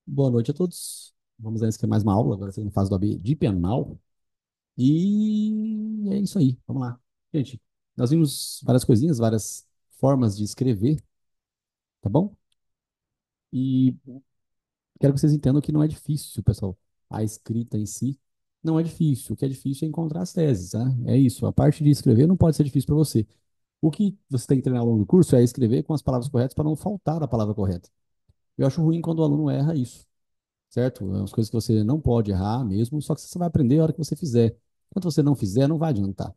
Boa noite a todos. Vamos a essa que é mais uma aula, agora segunda fase do AB de penal. E é isso aí, vamos lá. Gente, nós vimos várias coisinhas, várias formas de escrever, tá bom? E quero que vocês entendam que não é difícil, pessoal. A escrita em si não é difícil. O que é difícil é encontrar as teses, tá? É isso. A parte de escrever não pode ser difícil para você. O que você tem que treinar ao longo do curso é escrever com as palavras corretas para não faltar a palavra correta. Eu acho ruim quando o aluno erra isso, certo? É umas coisas que você não pode errar mesmo, só que você vai aprender a hora que você fizer. Quando você não fizer, não vai adiantar.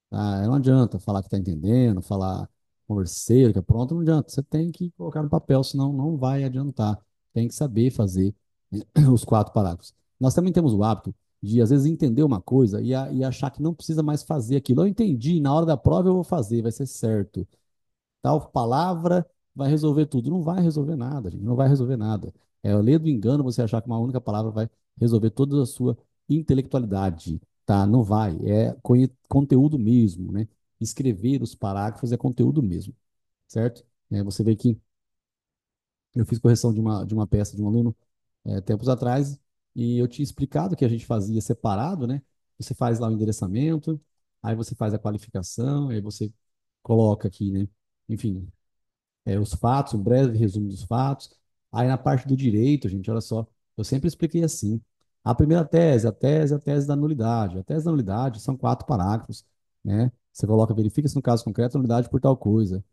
Tá? Não adianta falar que está entendendo, falar converseiro, que é pronto, não adianta. Você tem que colocar no papel, senão não vai adiantar. Tem que saber fazer os quatro parágrafos. Nós também temos o hábito de, às vezes, entender uma coisa e achar que não precisa mais fazer aquilo. Eu entendi, na hora da prova eu vou fazer, vai ser certo. Tal palavra vai resolver tudo. Não vai resolver nada, gente. Não vai resolver nada. É a lei do engano você achar que uma única palavra vai resolver toda a sua intelectualidade, tá? Não vai. É conteúdo mesmo, né? Escrever os parágrafos é conteúdo mesmo, certo? Você vê que eu fiz correção de uma peça de um aluno tempos atrás e eu tinha explicado que a gente fazia separado, né? Você faz lá o endereçamento, aí você faz a qualificação, aí você coloca aqui, né? Enfim, os fatos, um breve resumo dos fatos. Aí na parte do direito, gente, olha só, eu sempre expliquei assim. A primeira tese, a tese da nulidade. A tese da nulidade são quatro parágrafos, né? Você coloca, verifica se no caso concreto a nulidade por tal coisa.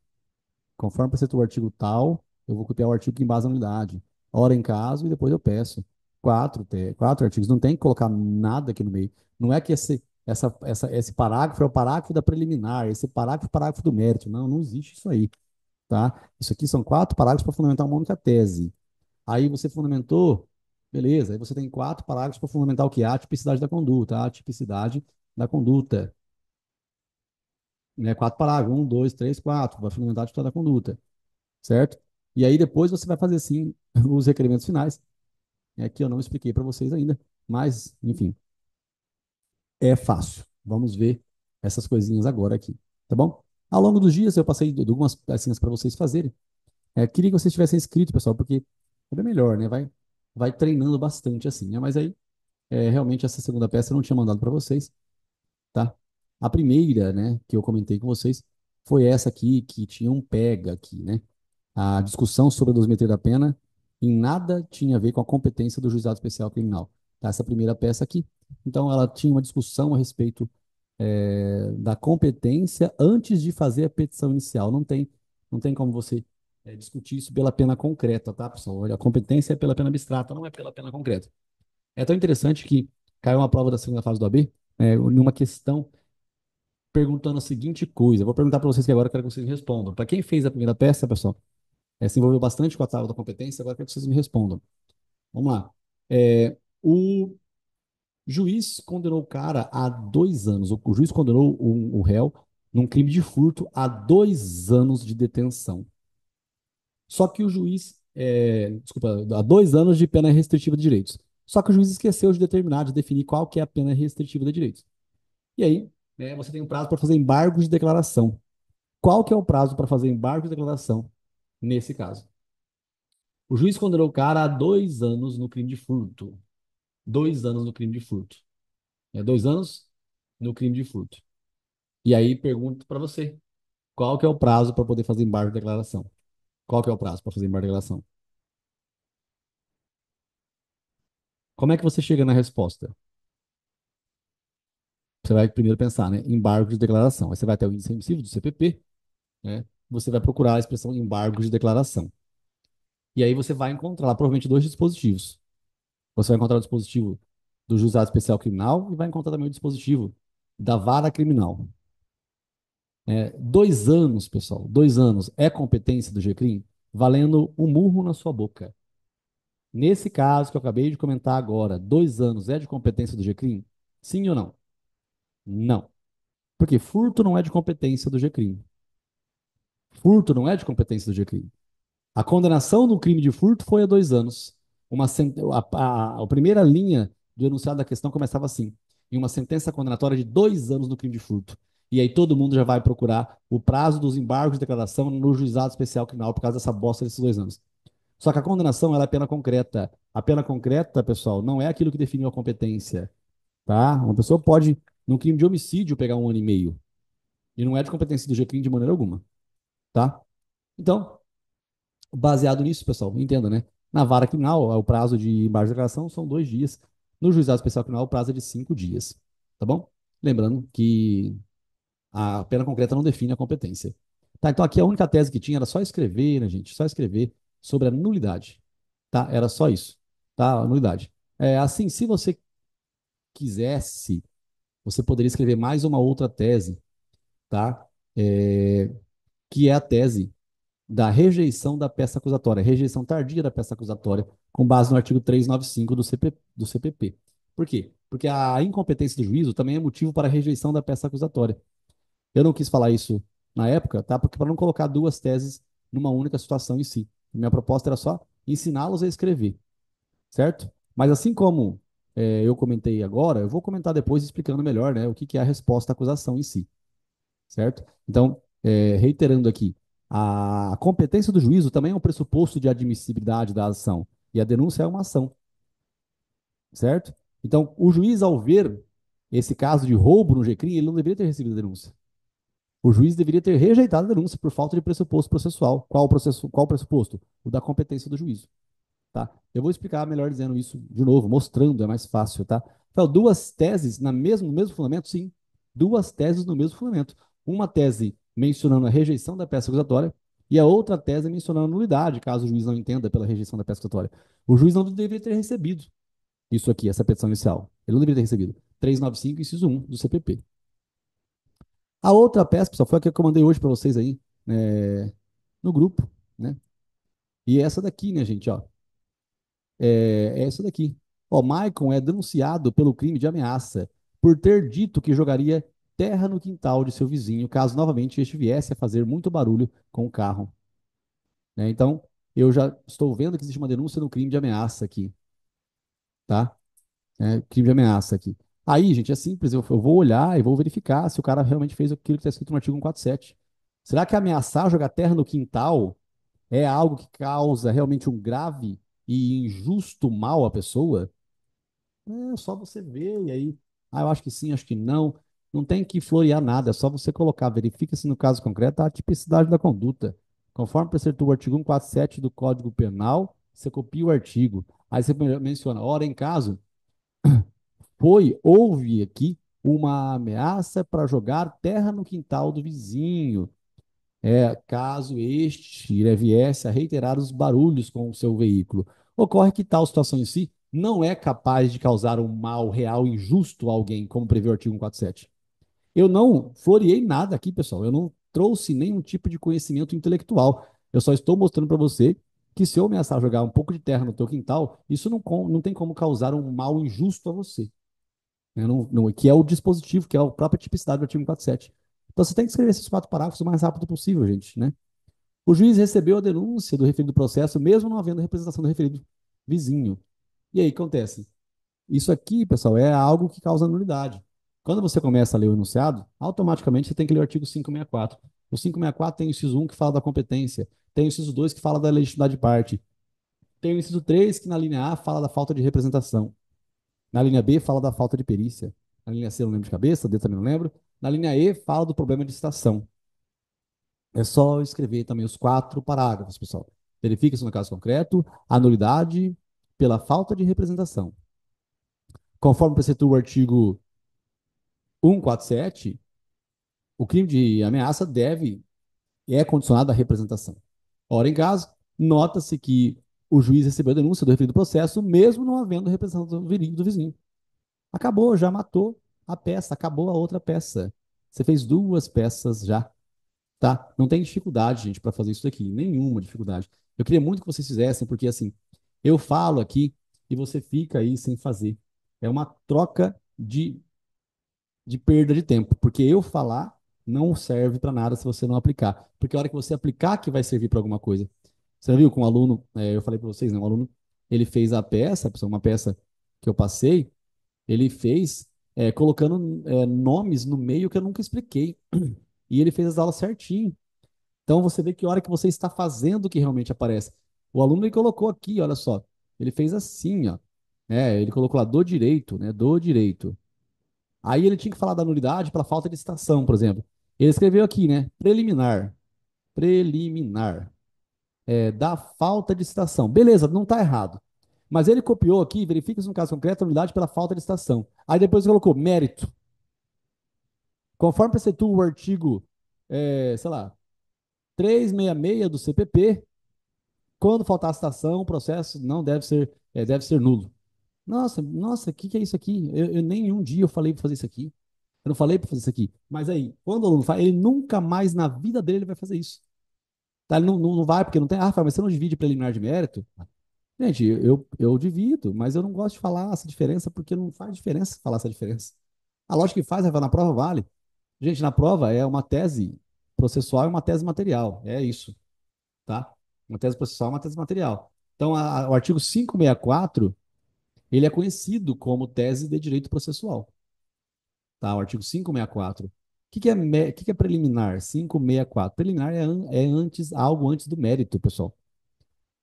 Conforme preceitua o artigo tal, eu vou copiar o artigo que embasa a nulidade. Ora em caso e depois eu peço. Quatro artigos. Não tem que colocar nada aqui no meio. Não é que esse parágrafo é o parágrafo da preliminar, esse parágrafo é o parágrafo do mérito. Não, não existe isso aí, tá? Isso aqui são quatro parágrafos para fundamentar uma única tese. Aí você fundamentou, beleza, aí você tem quatro parágrafos para fundamentar o que? A tipicidade da conduta, a tipicidade da conduta. Né? Quatro parágrafos, um, dois, três, quatro, vai fundamentar a tipicidade da conduta, certo? E aí depois você vai fazer, sim, os requerimentos finais. É que eu não expliquei para vocês ainda, mas, enfim, é fácil. Vamos ver essas coisinhas agora aqui, tá bom? Ao longo dos dias eu passei algumas pecinhas para vocês fazerem. Queria que vocês tivessem inscrito, pessoal, porque é bem melhor, né? Vai treinando bastante assim, né? Mas aí, realmente, essa segunda peça eu não tinha mandado para vocês, tá? A primeira, né, que eu comentei com vocês, foi essa aqui, que tinha um pega aqui, né? A discussão sobre a dosimetria da pena em nada tinha a ver com a competência do juizado especial criminal. Tá? Essa primeira peça aqui. Então, ela tinha uma discussão a respeito da competência antes de fazer a petição inicial. Não tem como você discutir isso pela pena concreta, tá, pessoal? Olha, a competência é pela pena abstrata, não é pela pena concreta. É tão interessante que caiu uma prova da segunda fase do AB, numa questão perguntando a seguinte coisa. Eu vou perguntar para vocês que agora eu quero que vocês me respondam. Para quem fez a primeira peça, pessoal, se envolveu bastante com a tábua da competência, agora eu quero que vocês me respondam. Vamos lá. O juiz condenou o cara a 2 anos. O juiz condenou o réu num crime de furto a 2 anos de detenção. Só que o juiz, desculpa, a 2 anos de pena restritiva de direitos. Só que o juiz esqueceu de determinar, de definir qual que é a pena restritiva de direitos. E aí, você tem um prazo para fazer embargo de declaração. Qual que é o prazo para fazer embargo de declaração nesse caso? O juiz condenou o cara a 2 anos no crime de furto. 2 anos no crime de furto. 2 anos no crime de furto. E aí pergunto para você, qual que é o prazo para poder fazer embargo de declaração? Qual que é o prazo para fazer embargo de declaração? Como é que você chega na resposta? Você vai primeiro pensar, né? Embargo de declaração. Aí você vai até o índice remissivo do CPP, né? Você vai procurar a expressão embargo de declaração. E aí você vai encontrar lá provavelmente dois dispositivos. Você vai encontrar o dispositivo do Juizado Especial Criminal e vai encontrar também o dispositivo da Vara Criminal. 2 anos, pessoal, 2 anos é competência do GCRIM, valendo um murro na sua boca. Nesse caso que eu acabei de comentar agora, 2 anos é de competência do GCRIM? Sim ou não? Não. Porque furto não é de competência do GCRIM. Furto não é de competência do GCRIM. A condenação do crime de furto foi a 2 anos. A primeira linha do enunciado da questão começava assim: em uma sentença condenatória de 2 anos no crime de furto. E aí todo mundo já vai procurar o prazo dos embargos de declaração no juizado especial criminal por causa dessa bosta desses 2 anos. Só que a condenação ela é pena concreta. A pena concreta, pessoal, não é aquilo que define a competência, tá? Uma pessoa pode, num crime de homicídio, pegar 1 ano e meio. E não é de competência do crime de maneira alguma, tá? Então, baseado nisso, pessoal, entenda, né? Na vara criminal, o prazo de embargo de declaração são 2 dias. No juizado especial criminal, o prazo é de 5 dias, tá bom? Lembrando que a pena concreta não define a competência. Tá, então aqui a única tese que tinha era só escrever, né, gente? Só escrever sobre a nulidade, tá? Era só isso, tá? A nulidade. Assim, se você quisesse, você poderia escrever mais uma outra tese, tá? É, que é a tese da rejeição da peça acusatória, rejeição tardia da peça acusatória, com base no artigo 395 do CPP. Por quê? Porque a incompetência do juízo também é motivo para a rejeição da peça acusatória. Eu não quis falar isso na época, tá? Porque para não colocar duas teses numa única situação em si. Minha proposta era só ensiná-los a escrever, certo? Mas assim como eu comentei agora, eu vou comentar depois explicando melhor, né, o que que é a resposta à acusação em si, certo? Então, reiterando aqui, a competência do juízo também é um pressuposto de admissibilidade da ação, e a denúncia é uma ação, certo? Então, o juiz, ao ver esse caso de roubo no GCRIM, ele não deveria ter recebido a denúncia. O juiz deveria ter rejeitado a denúncia por falta de pressuposto processual. Qual o pressuposto? O da competência do juízo, tá? Eu vou explicar melhor dizendo isso de novo, mostrando, é mais fácil, tá? Então, duas teses no mesmo fundamento, sim. Duas teses no mesmo fundamento. Uma tese mencionando a rejeição da peça acusatória e a outra tese mencionando a nulidade, caso o juiz não entenda pela rejeição da peça acusatória. O juiz não deveria ter recebido isso aqui, essa petição inicial. Ele não deveria ter recebido. 395, inciso 1 do CPP. A outra peça, pessoal, foi a que eu mandei hoje para vocês aí, no grupo, né? E essa daqui, né, gente, ó. É essa daqui. Ó, Maicon é denunciado pelo crime de ameaça por ter dito que jogaria terra no quintal de seu vizinho, caso novamente este viesse a fazer muito barulho com o carro, né? Então, eu já estou vendo que existe uma denúncia no crime de ameaça aqui, tá? Crime de ameaça aqui. Aí, gente, é simples, eu vou olhar e vou verificar se o cara realmente fez aquilo que está escrito no artigo 147. Será que ameaçar jogar terra no quintal é algo que causa realmente um grave e injusto mal à pessoa? É só você ver e aí. Ah, eu acho que sim, acho que não. Não tem que florear nada, é só você colocar. Verifica-se no caso concreto a tipicidade da conduta. Conforme preceitua o artigo 147 do Código Penal, você copia o artigo. Aí você menciona, ora, em caso, houve aqui uma ameaça para jogar terra no quintal do vizinho. Caso este viesse a reiterar os barulhos com o seu veículo. Ocorre que tal situação em si não é capaz de causar um mal real e injusto a alguém, como prevê o artigo 147. Eu não floreei nada aqui, pessoal. Eu não trouxe nenhum tipo de conhecimento intelectual. Eu só estou mostrando para você que se eu ameaçar jogar um pouco de terra no teu quintal, isso não tem como causar um mal injusto a você, né? Que é o dispositivo, que é a própria tipicidade do artigo 147. Então você tem que escrever esses 4 parágrafos o mais rápido possível, gente, né? O juiz recebeu a denúncia do referido processo, mesmo não havendo representação do referido vizinho. E aí, acontece? Isso aqui, pessoal, é algo que causa nulidade. Quando você começa a ler o enunciado, automaticamente você tem que ler o artigo 564. O 564 tem o inciso 1 que fala da competência, tem o inciso 2 que fala da legitimidade de parte, tem o inciso 3 que na linha A fala da falta de representação, na linha B fala da falta de perícia, na linha C eu não lembro de cabeça, D também não lembro, na linha E fala do problema de citação. É só escrever também os 4 parágrafos, pessoal. Verifique-se no caso concreto a nulidade pela falta de representação. Conforme preceitua o artigo 147, o crime de ameaça é condicionado à representação. Ora, em caso, nota-se que o juiz recebeu a denúncia do referido processo, mesmo não havendo representação do vizinho. Acabou, já matou a peça, acabou a outra peça. Você fez 2 peças já, tá? Não tem dificuldade, gente, para fazer isso daqui, nenhuma dificuldade. Eu queria muito que vocês fizessem, porque assim, eu falo aqui e você fica aí sem fazer. É uma troca de perda de tempo, porque eu falar não serve para nada se você não aplicar. Porque a hora que você aplicar que vai servir para alguma coisa. Você viu com o aluno, eu falei para vocês, né? O aluno, ele fez a peça, uma peça que eu passei, ele fez colocando nomes no meio que eu nunca expliquei. E ele fez as aulas certinho. Então você vê que a hora que você está fazendo que realmente aparece. O aluno ele colocou aqui, olha só. Ele fez assim, ó. Ele colocou lá do direito, né? Do direito. Aí ele tinha que falar da nulidade pela falta de citação, por exemplo. Ele escreveu aqui, né? Preliminar. Preliminar. Da falta de citação. Beleza, não está errado. Mas ele copiou aqui, verifica-se no caso concreto a nulidade pela falta de citação. Aí depois colocou mérito. Conforme preceitua o artigo, sei lá, 366 do CPP, quando faltar a citação, o processo não deve ser nulo. Nossa, nossa, o que é isso aqui? Nem um dia eu falei para fazer isso aqui. Eu não falei para fazer isso aqui. Mas aí, quando o aluno faz, ele nunca mais na vida dele ele vai fazer isso. Tá? Ele não vai, porque não tem. Ah, Rafael, mas você não divide preliminar de mérito? Gente, eu divido, mas eu não gosto de falar essa diferença porque não faz diferença falar essa diferença. A lógica que faz, Rafael, na prova vale. Gente, na prova é uma tese processual e uma tese material. É isso, tá? Uma tese processual e uma tese material. Então, o artigo 564 ele é conhecido como tese de direito processual, tá? O artigo 564. Que é preliminar? 564. Preliminar é antes, algo antes do mérito, pessoal.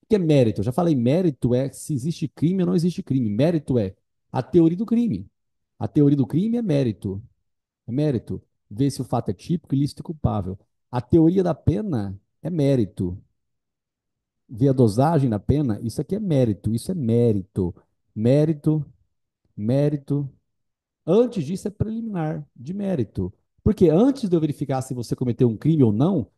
O que é mérito? Eu já falei, mérito é se existe crime ou não existe crime. Mérito é a teoria do crime. A teoria do crime é mérito. É mérito. Ver se o fato é típico, ilícito e culpável. A teoria da pena é mérito. Ver a dosagem da pena, isso aqui é mérito. Isso é mérito. Mérito, mérito. Antes disso é preliminar de mérito. Porque antes de eu verificar se você cometeu um crime ou não,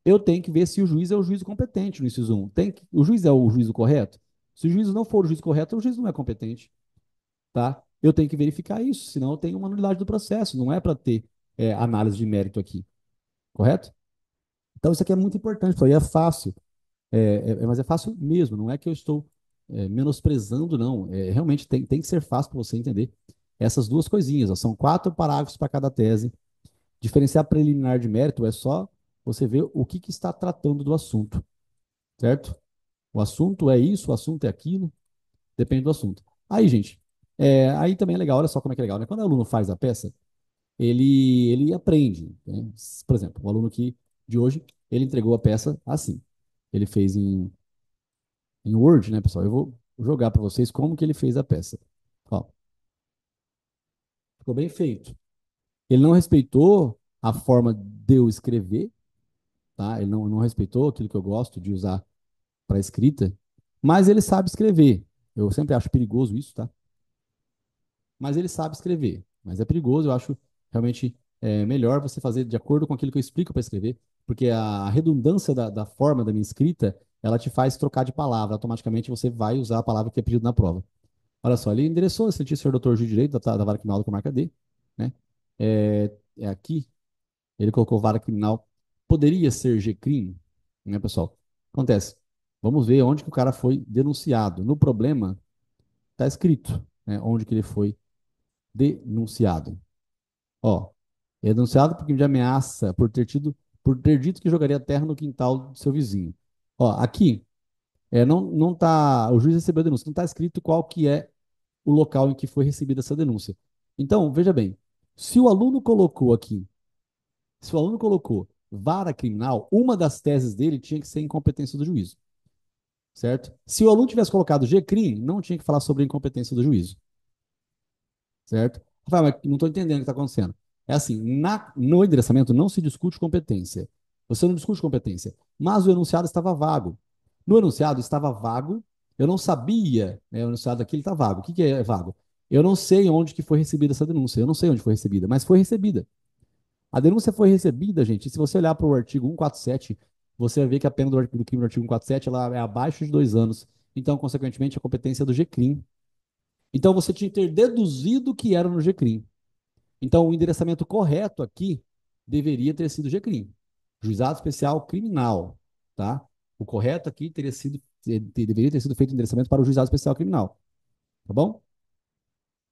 eu tenho que ver se o juiz é o juiz competente no inciso 1. O juiz é o juízo correto? Se o juiz não for o juiz correto, o juiz não é competente, tá? Eu tenho que verificar isso, senão eu tenho uma nulidade do processo. Não é para ter análise de mérito aqui, correto? Então isso aqui é muito importante, isso aí é fácil, mas é fácil mesmo, não é que eu estou menosprezando, não. Realmente tem que ser fácil para você entender essas duas coisinhas. Ó. São 4 parágrafos para cada tese. Diferenciar preliminar de mérito é só você ver o que está tratando do assunto, certo? O assunto é isso, o assunto é aquilo, depende do assunto. Aí, gente, aí também é legal, olha só como é que é legal, né? Quando o aluno faz a peça, ele aprende, né? Por exemplo, o aluno que de hoje, ele entregou a peça assim. Ele fez em Word, né, pessoal? Eu vou jogar para vocês como que ele fez a peça. Ó, ficou bem feito. Ele não respeitou a forma de eu escrever, tá? Ele não respeitou aquilo que eu gosto de usar para escrita, mas ele sabe escrever. Eu sempre acho perigoso isso, tá? Mas ele sabe escrever. Mas é perigoso, eu acho realmente melhor você fazer de acordo com aquilo que eu explico para escrever, porque a redundância da forma da minha escrita, ela te faz trocar de palavra. Automaticamente você vai usar a palavra que é pedida na prova. Olha só, ele endereçou, excelentíssimo senhor doutor Gil de Direito, da vara criminal com marca D, né? Aqui, ele colocou vara criminal, poderia ser G-crime, né, pessoal? Acontece. Vamos ver onde que o cara foi denunciado. No problema, está escrito, né, onde que ele foi denunciado. Ó, é denunciado por crime de ameaça, por ter dito que jogaria terra no quintal do seu vizinho. Ó, aqui, não tá, o juiz recebeu a denúncia, não está escrito qual que é o local em que foi recebida essa denúncia. Então, veja bem, se o aluno colocou aqui, se o aluno colocou vara criminal, uma das teses dele tinha que ser incompetência do juízo, certo? Se o aluno tivesse colocado G-crime, não tinha que falar sobre a incompetência do juízo, certo? Rafael, mas não estou entendendo o que está acontecendo. É assim, no endereçamento não se discute competência. Você não discute competência, mas o enunciado estava vago. No enunciado estava vago, eu não sabia, né, o enunciado aqui está vago. O que é vago? Eu não sei onde que foi recebida essa denúncia, eu não sei onde foi recebida, mas foi recebida. A denúncia foi recebida, gente, e se você olhar para o artigo 147, você vai ver que a pena do crime do artigo 147 ela é abaixo de 2 anos. Então, consequentemente, a competência é do GCRIM. Então você tinha que ter deduzido que era no GCRIM. Então o endereçamento correto aqui deveria ter sido GCRIM, Juizado Especial Criminal, tá? O correto aqui deveria ter sido feito o endereçamento para o Juizado Especial Criminal, tá bom?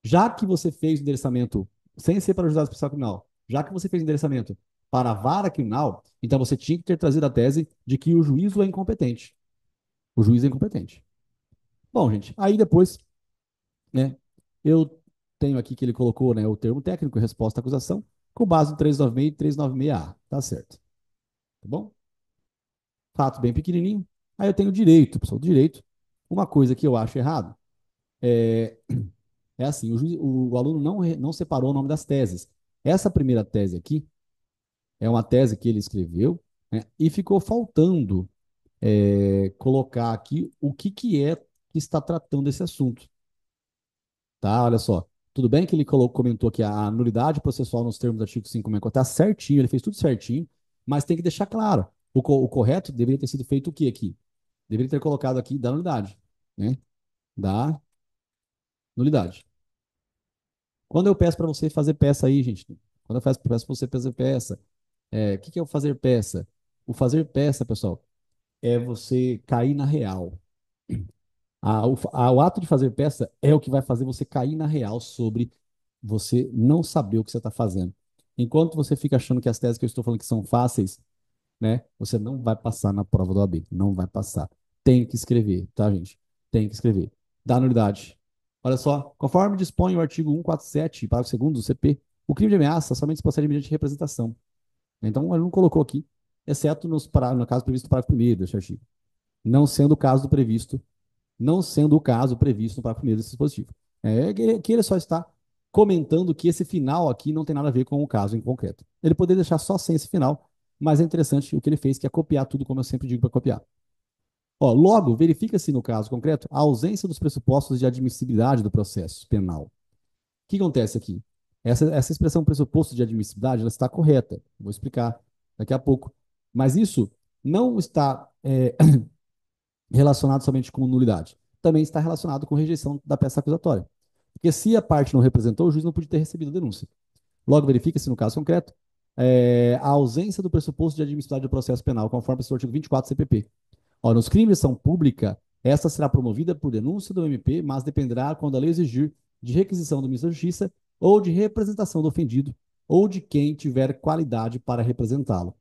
Já que você fez o endereçamento sem ser para o Juizado Especial Criminal, já que você fez o endereçamento para a vara criminal, então você tinha que ter trazido a tese de que o juízo é incompetente. O juiz é incompetente. Bom, gente, aí depois, né? Eu tenho aqui que ele colocou, né, o termo técnico, resposta à acusação, com base no 396 e 396A. Tá certo. Tá bom? Fato bem pequenininho. Aí eu tenho direito, pessoal, direito. Uma coisa que eu acho errado é, é assim, o aluno não separou o nome das teses. Essa primeira tese aqui é uma tese que ele escreveu, né, e ficou faltando colocar aqui o que, que é que está tratando esse assunto. Tá? Olha só. Tudo bem que ele comentou aqui a nulidade processual nos termos do artigo 564, tá certinho, ele fez tudo certinho, mas tem que deixar claro. O correto deveria ter sido feito o quê aqui? Deveria ter colocado aqui da nulidade, né? Da nulidade. Quando eu peço para você fazer peça aí, gente, quando eu peço para você fazer peça, o que, que é o fazer peça? O fazer peça, pessoal, é você cair na real. O ato de fazer peça é o que vai fazer você cair na real sobre você não saber o que você está fazendo. Enquanto você fica achando que as teses que eu estou falando que são fáceis, né, você não vai passar na prova do AB. Não vai passar. Tem que escrever, tá, gente? Tem que escrever. Dá nulidade. Olha só, conforme dispõe o artigo 147, parágrafo segundo do CP, o crime de ameaça somente se procede mediante representação. Então, ele não colocou aqui, exceto no caso previsto no parágrafo primeiro deste artigo. Não sendo o caso do previsto não sendo o caso previsto no parágrafo primeiro desse dispositivo. Que ele só está comentando que esse final aqui não tem nada a ver com o caso em concreto. Ele poderia deixar só sem esse final, mas é interessante o que ele fez, que é copiar tudo, como eu sempre digo para copiar. Ó, logo, verifica-se no caso concreto a ausência dos pressupostos de admissibilidade do processo penal. O que acontece aqui? Essa expressão pressuposto de admissibilidade ela está correta. Vou explicar daqui a pouco. Mas isso não está relacionado somente com nulidade. Também está relacionado com rejeição da peça acusatória. Porque se a parte não representou, o juiz não podia ter recebido a denúncia. Logo, verifica-se, no caso concreto, a ausência do pressuposto de admissibilidade do processo penal, conforme o artigo 24 do CPP. Ora, nos crimes de ação pública, esta será promovida por denúncia do MP, mas dependerá quando a lei exigir de requisição do ministro da Justiça ou de representação do ofendido ou de quem tiver qualidade para representá-lo.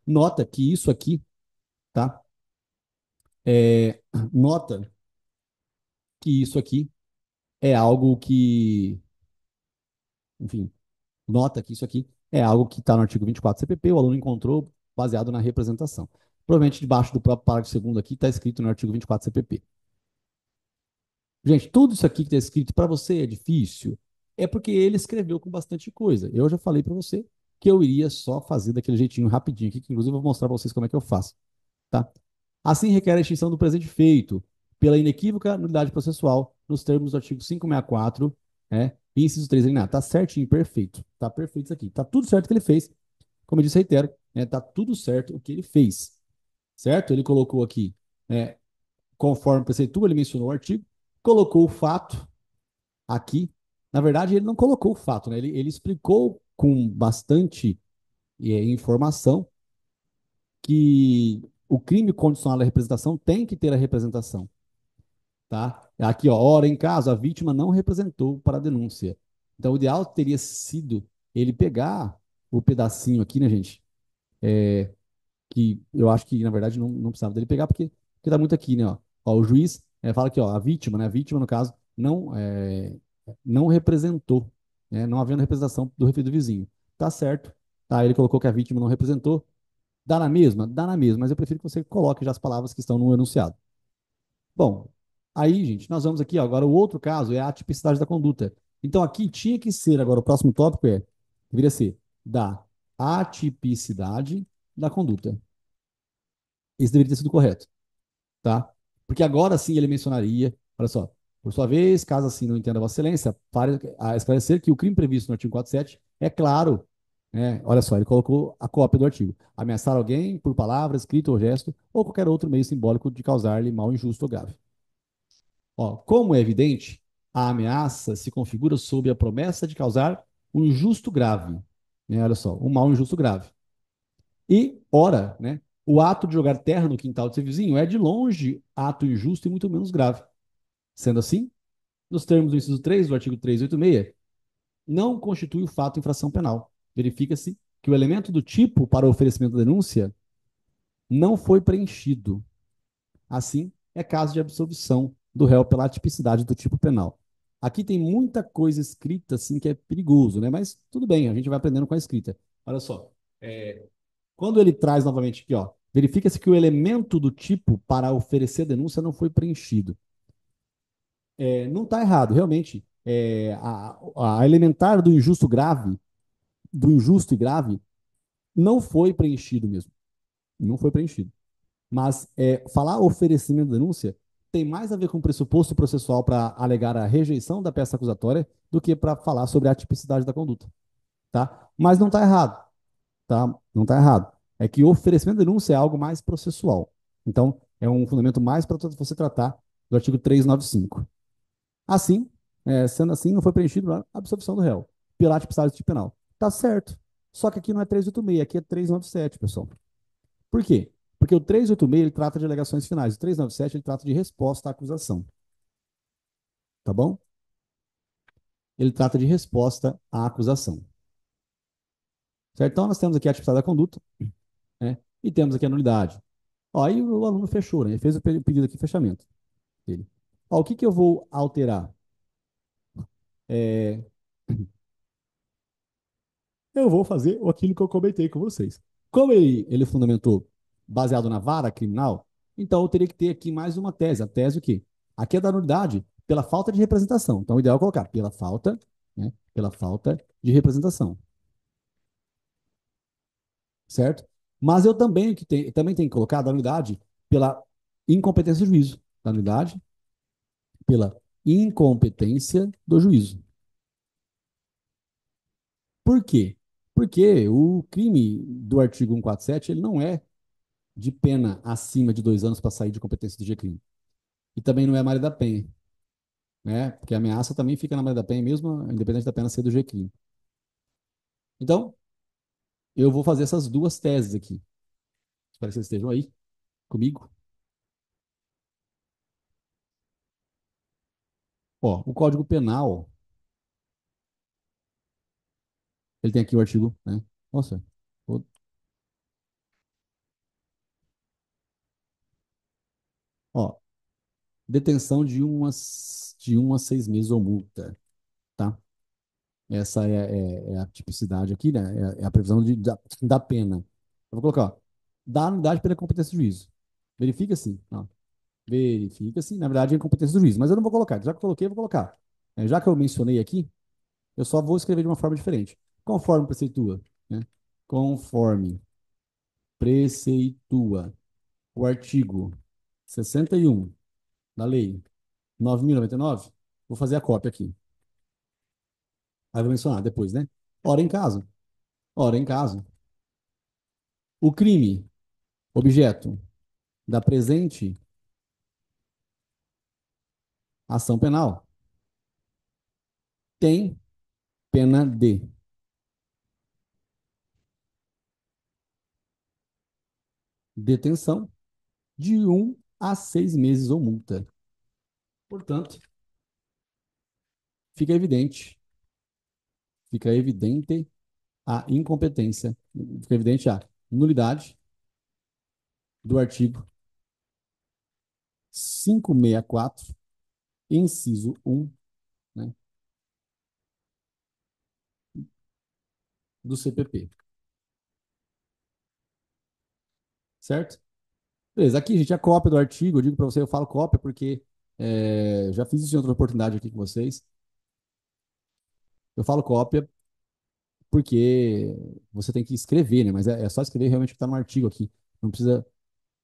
Nota que isso aqui, tá? É, nota que isso aqui é algo que, enfim, nota que isso aqui é algo que está no artigo 24 do CPP, o aluno encontrou baseado na representação. Provavelmente debaixo do próprio parágrafo segundo aqui está escrito no artigo 24 do CPP. Gente, tudo isso aqui que está escrito para você é difícil, é porque ele escreveu com bastante coisa. Eu já falei para você que eu iria só fazer daquele jeitinho rapidinho aqui, que inclusive eu vou mostrar para vocês como é que eu faço, tá? Assim requer a extinção do presente feito pela inequívoca nulidade processual nos termos do artigo 564, né? Inciso 3 alineado. Tá certinho, perfeito. Tá perfeito isso aqui. Tá tudo certo o que ele fez. Como eu disse, reitero, né? Tá tudo certo o que ele fez. Certo? Ele colocou aqui, conforme preceitua, ele mencionou o artigo, colocou o fato aqui. Na verdade, ele não colocou o fato, né? Ele explicou com bastante informação que o crime condicional à representação tem que ter a representação. Tá? Aqui, ó, ora, em caso, a vítima não representou para a denúncia. Então, o ideal teria sido ele pegar o pedacinho aqui, né, gente? Que eu acho que, na verdade, não precisava dele pegar, porque tá muito aqui, né? Ó, o juiz fala que ó, a vítima, né? A vítima, no caso, não representou, né? Não havendo representação do referido vizinho. Tá certo. Tá, ele colocou que a vítima não representou. Dá na mesma? Dá na mesma, mas eu prefiro que você coloque já as palavras que estão no enunciado. Bom, aí, gente, nós vamos aqui, ó, agora o outro caso é a atipicidade da conduta. Então, aqui tinha que ser, agora o próximo tópico deveria ser da atipicidade da conduta. Esse deveria ter sido correto, tá? Porque agora sim ele mencionaria, olha só, por sua vez, caso assim não entenda Vossa Excelência, para a esclarecer que o crime previsto no artigo 47 é claro, né? Olha só, ele colocou a cópia do artigo. Ameaçar alguém por palavra, escrito ou gesto, ou qualquer outro meio simbólico de causar-lhe mal injusto ou grave. Ó, como é evidente, a ameaça se configura sob a promessa de causar um injusto grave. Né? Olha só, um mal injusto grave. E, ora, né, o ato de jogar terra no quintal do seu vizinho é de longe ato injusto e muito menos grave. Sendo assim, nos termos do inciso 3 do artigo 386, não constitui o fato infração penal. Verifica-se que o elemento do tipo para o oferecimento da denúncia não foi preenchido. Assim, é caso de absolvição do réu pela atipicidade do tipo penal. Aqui tem muita coisa escrita assim que é perigoso, né? Mas tudo bem, a gente vai aprendendo com a escrita. Olha só, quando ele traz novamente aqui, ó, Verifica-se que o elemento do tipo para oferecer denúncia não foi preenchido. Não está errado, realmente. A elementar do injusto e grave, não foi preenchido mesmo. Não foi preenchido. Mas falar oferecimento de denúncia tem mais a ver com o pressuposto processual para alegar a rejeição da peça acusatória do que para falar sobre a tipicidade da conduta, tá? Mas não está errado, tá? Não está errado. É que o oferecimento de denúncia é algo mais processual. Então, é um fundamento mais para você tratar do artigo 395. Assim, sendo assim, não foi preenchido a absolvição do réu pela tipicidade do tipo penal. Tá certo. Só que aqui não é 386, aqui é 397, pessoal. Por quê? Porque o 386 ele trata de alegações finais, o 397 ele trata de resposta à acusação, tá bom? Ele trata de resposta à acusação, certo? Então nós temos aqui a tipicidade da conduta, né? E temos aqui a nulidade. Ó, aí o aluno fechou, né? Ele fez o pedido aqui, fechamento dele. Ó, o que que eu vou alterar? É, eu vou fazer aquilo que eu comentei com vocês. Como ele fundamentou baseado na vara criminal, então eu teria que ter aqui mais uma tese. A tese o quê? Aqui é da nulidade pela falta de representação. Então, o ideal é colocar pela falta, né? Pela falta de representação, certo? Mas eu também tenho que colocar a da nulidade pela incompetência do juízo. Da nulidade pela incompetência do juízo. Por quê? Porque o crime do artigo 147 ele não é de pena acima de 2 anos para sair de competência do G-crime. E também não é Maria da Penha, né? Porque a ameaça também fica na Maria da Penha, mesmo independente da pena ser do G-crime. Então, eu vou fazer essas duas teses aqui. Espero que vocês estejam aí comigo. Ó, o Código Penal, ele tem aqui o artigo, né? Nossa, ó, detenção de 1 a 6 meses ou multa, tá? Essa é a tipicidade aqui, né? É a previsão da pena. Eu vou colocar, ó, da unidade pela competência do juízo. Verifica sim, ó. Verifica-se, na verdade, a incompetência do juiz. Mas eu não vou colocar. Já que eu coloquei, eu vou colocar. Já que eu mencionei aqui, eu só vou escrever de uma forma diferente. Conforme preceitua, né? Conforme preceitua o artigo 61 da Lei 9.099, vou fazer a cópia aqui. Aí vou mencionar depois, né? Ora em caso, o crime objeto da presente ação penal tem pena de detenção de 1 a 6 meses ou multa. Portanto, fica evidente, fica evidente a incompetência, fica evidente a nulidade do artigo 564, inciso 1, né, do CPP, certo? Beleza, aqui, gente, a cópia do artigo, eu digo para você, eu falo cópia porque já fiz isso em outra oportunidade aqui com vocês. Eu falo cópia porque você tem que escrever, né? Mas é só escrever realmente o que está no artigo aqui. Não precisa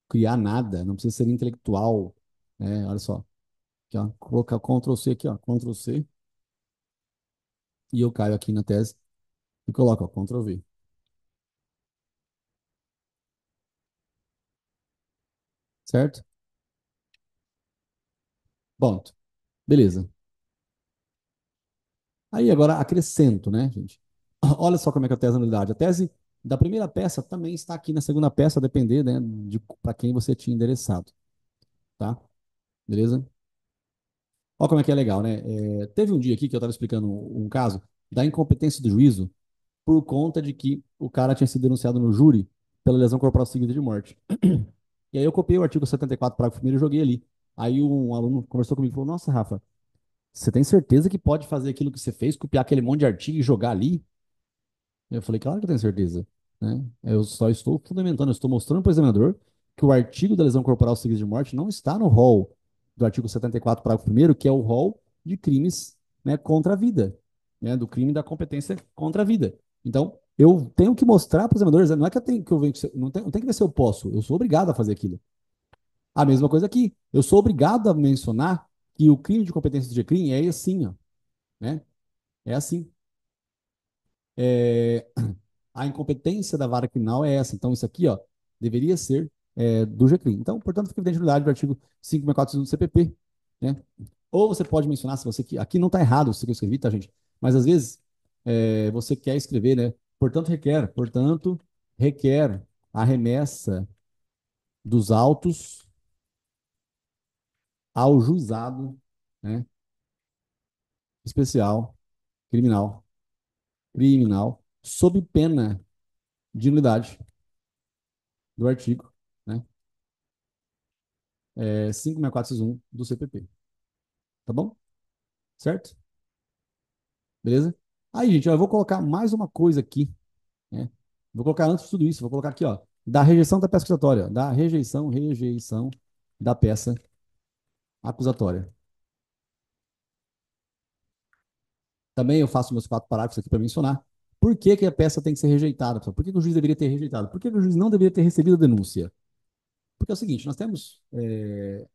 criar nada, não precisa ser intelectual, né? Olha só. Aqui, ó, colocar Ctrl C aqui, ó, Ctrl C, e eu caio aqui na tese e coloco, ó, Ctrl V, certo? Ponto. Beleza. Aí agora acrescento, né, gente? Olha só como é que é a tese da nulidade. A tese da primeira peça também está aqui na segunda peça, a depender, né, de para quem você tinha endereçado, tá? Beleza? Olha como é que é legal, né? Teve um dia aqui que eu estava explicando um caso da incompetência do juízo por conta de que o cara tinha sido denunciado no júri pela lesão corporal seguida de morte. E aí eu copiei o artigo 74, parágrafo 1º e joguei ali. Aí um aluno conversou comigo e falou: Nossa, Rafa, você tem certeza que pode fazer aquilo que você fez, copiar aquele monte de artigo e jogar ali? Eu falei: Claro que eu tenho certeza. né? Eu só estou fundamentando, eu estou mostrando para o examinador que o artigo da lesão corporal seguida de morte não está no rol do artigo 74, parágrafo primeiro, que é o rol de crimes, né, contra a vida, né, do crime da competência contra a vida. Então, eu tenho que mostrar para os examinadores, não é que eu tenho que eu venho, não tem que ver se eu posso, eu sou obrigado a fazer aquilo. A mesma coisa aqui, eu sou obrigado a mencionar que o crime de competência do GCRIM é assim, ó, né? É assim. É, a incompetência da vara criminal é essa. Então, isso aqui, ó, deveria ser do GCRIM. Então, portanto, fica evidente a nulidade do artigo 564 do CPP, né? Ou você pode mencionar, se você que aqui não está errado, isso que eu escrevi, tá, gente? Mas às vezes você quer escrever, né? Portanto, requer a remessa dos autos ao juizado, né, especial criminal, criminal, sob pena de nulidade do artigo, né, 56461 do CPP. Tá bom? Certo? Beleza? Aí, gente, ó, eu vou colocar mais uma coisa aqui, né? Vou colocar antes de tudo isso, vou colocar aqui, ó, da rejeição da peça acusatória, da rejeição da peça acusatória. Também eu faço meus 4 parágrafos aqui para mencionar por que, que a peça tem que ser rejeitada, pessoal. Por que, que o juiz deveria ter rejeitado? Por que, que o juiz não deveria ter recebido a denúncia? Porque é o seguinte, nós temos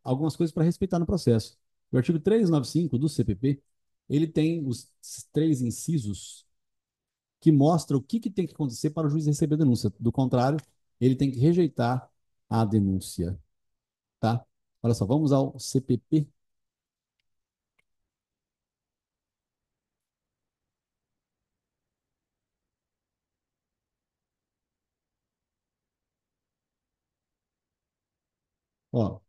algumas coisas para respeitar no processo. O artigo 395 do CPP, ele tem os 3 incisos que mostram o que tem que acontecer para o juiz receber a denúncia. Do contrário, ele tem que rejeitar a denúncia, tá? Olha só, vamos ao CPP. Ó,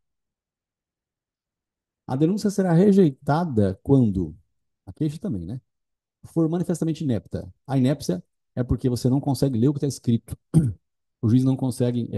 a denúncia será rejeitada quando a queixa também, né? For manifestamente inepta. A inépcia é porque você não consegue ler o que está escrito. O juiz não consegue,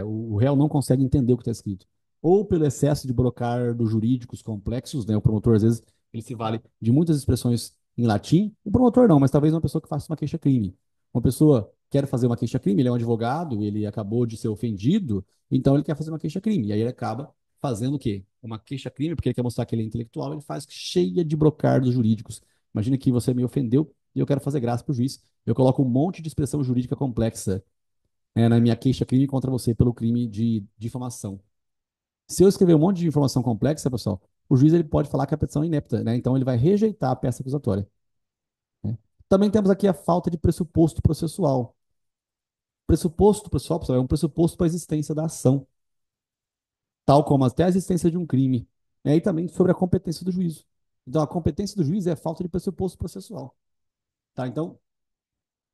o réu não consegue entender o que está escrito. Ou pelo excesso de brocardos jurídicos complexos, né? O promotor, às vezes, ele se vale de muitas expressões em latim. O promotor não, mas talvez uma pessoa que faça uma queixa-crime. Uma pessoa quer fazer uma queixa-crime, ele é um advogado, ele acabou de ser ofendido, então ele quer fazer uma queixa-crime. E aí ele acaba fazendo o quê? Uma queixa-crime, porque ele quer mostrar que ele é intelectual, ele faz cheia de brocardos jurídicos. Imagina que você me ofendeu e eu quero fazer graça para o juiz. Eu coloco um monte de expressão jurídica complexa na minha queixa-crime contra você pelo crime de difamação. Se eu escrever um monte de informação complexa, pessoal, o juiz ele pode falar que a petição é inepta, né? Então ele vai rejeitar a peça acusatória. Né? Também temos aqui a falta de pressuposto processual. Pressuposto processual, pessoal, é um pressuposto para a existência da ação, tal como até a existência de um crime. Né? E também sobre a competência do juízo. Então, a competência do juiz é a falta de pressuposto processual. Tá? Então,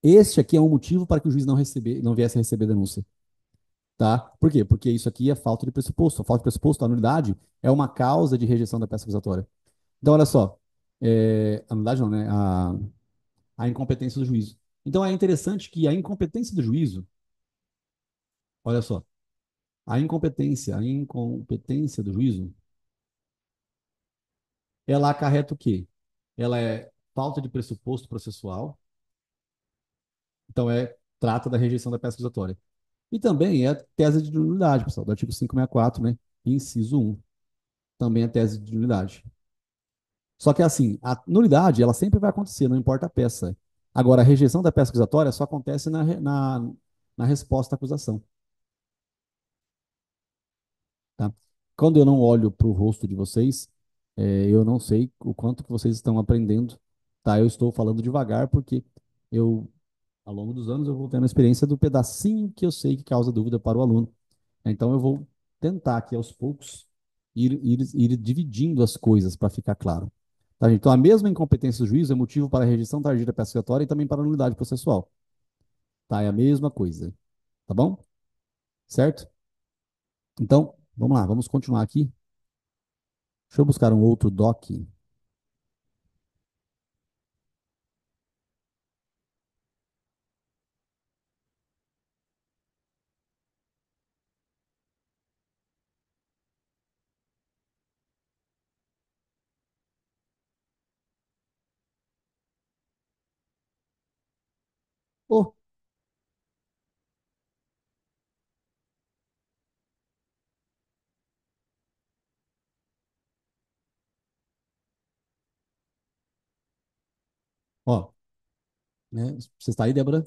este aqui é um motivo para que o juiz não viesse a receber denúncia. Tá? Por quê? Porque isso aqui é falta de pressuposto. A falta de pressuposto, a nulidade, é uma causa de rejeição da peça acusatória. Então, olha só, a nulidade não, né? A incompetência do juízo. Então, é interessante que a incompetência do juízo, olha só, a incompetência do juízo, ela acarreta o quê? Ela é falta de pressuposto processual, então trata da rejeição da peça acusatória. E também é tese de nulidade, pessoal, do artigo 564, né? Inciso 1. Também é tese de nulidade. Só que assim, a nulidade, ela sempre vai acontecer, não importa a peça. Agora, a rejeição da peça acusatória só acontece na resposta à acusação, tá? Quando eu não olho para o rosto de vocês, eu não sei o quanto que vocês estão aprendendo, tá? Eu estou falando devagar porque eu, ao longo dos anos, eu vou tendo a experiência do pedacinho que eu sei que causa dúvida para o aluno. Então, eu vou tentar aqui aos poucos ir dividindo as coisas para ficar claro. Tá, gente? Então, a mesma incompetência do juízo é motivo para a rejeição tardia da peça expiatória e também para a nulidade processual. Tá? É a mesma coisa. Tá bom? Certo? Então, vamos lá, vamos continuar aqui. Deixa eu buscar um outro doc. Oh, Ó, né? Você está aí, Débora?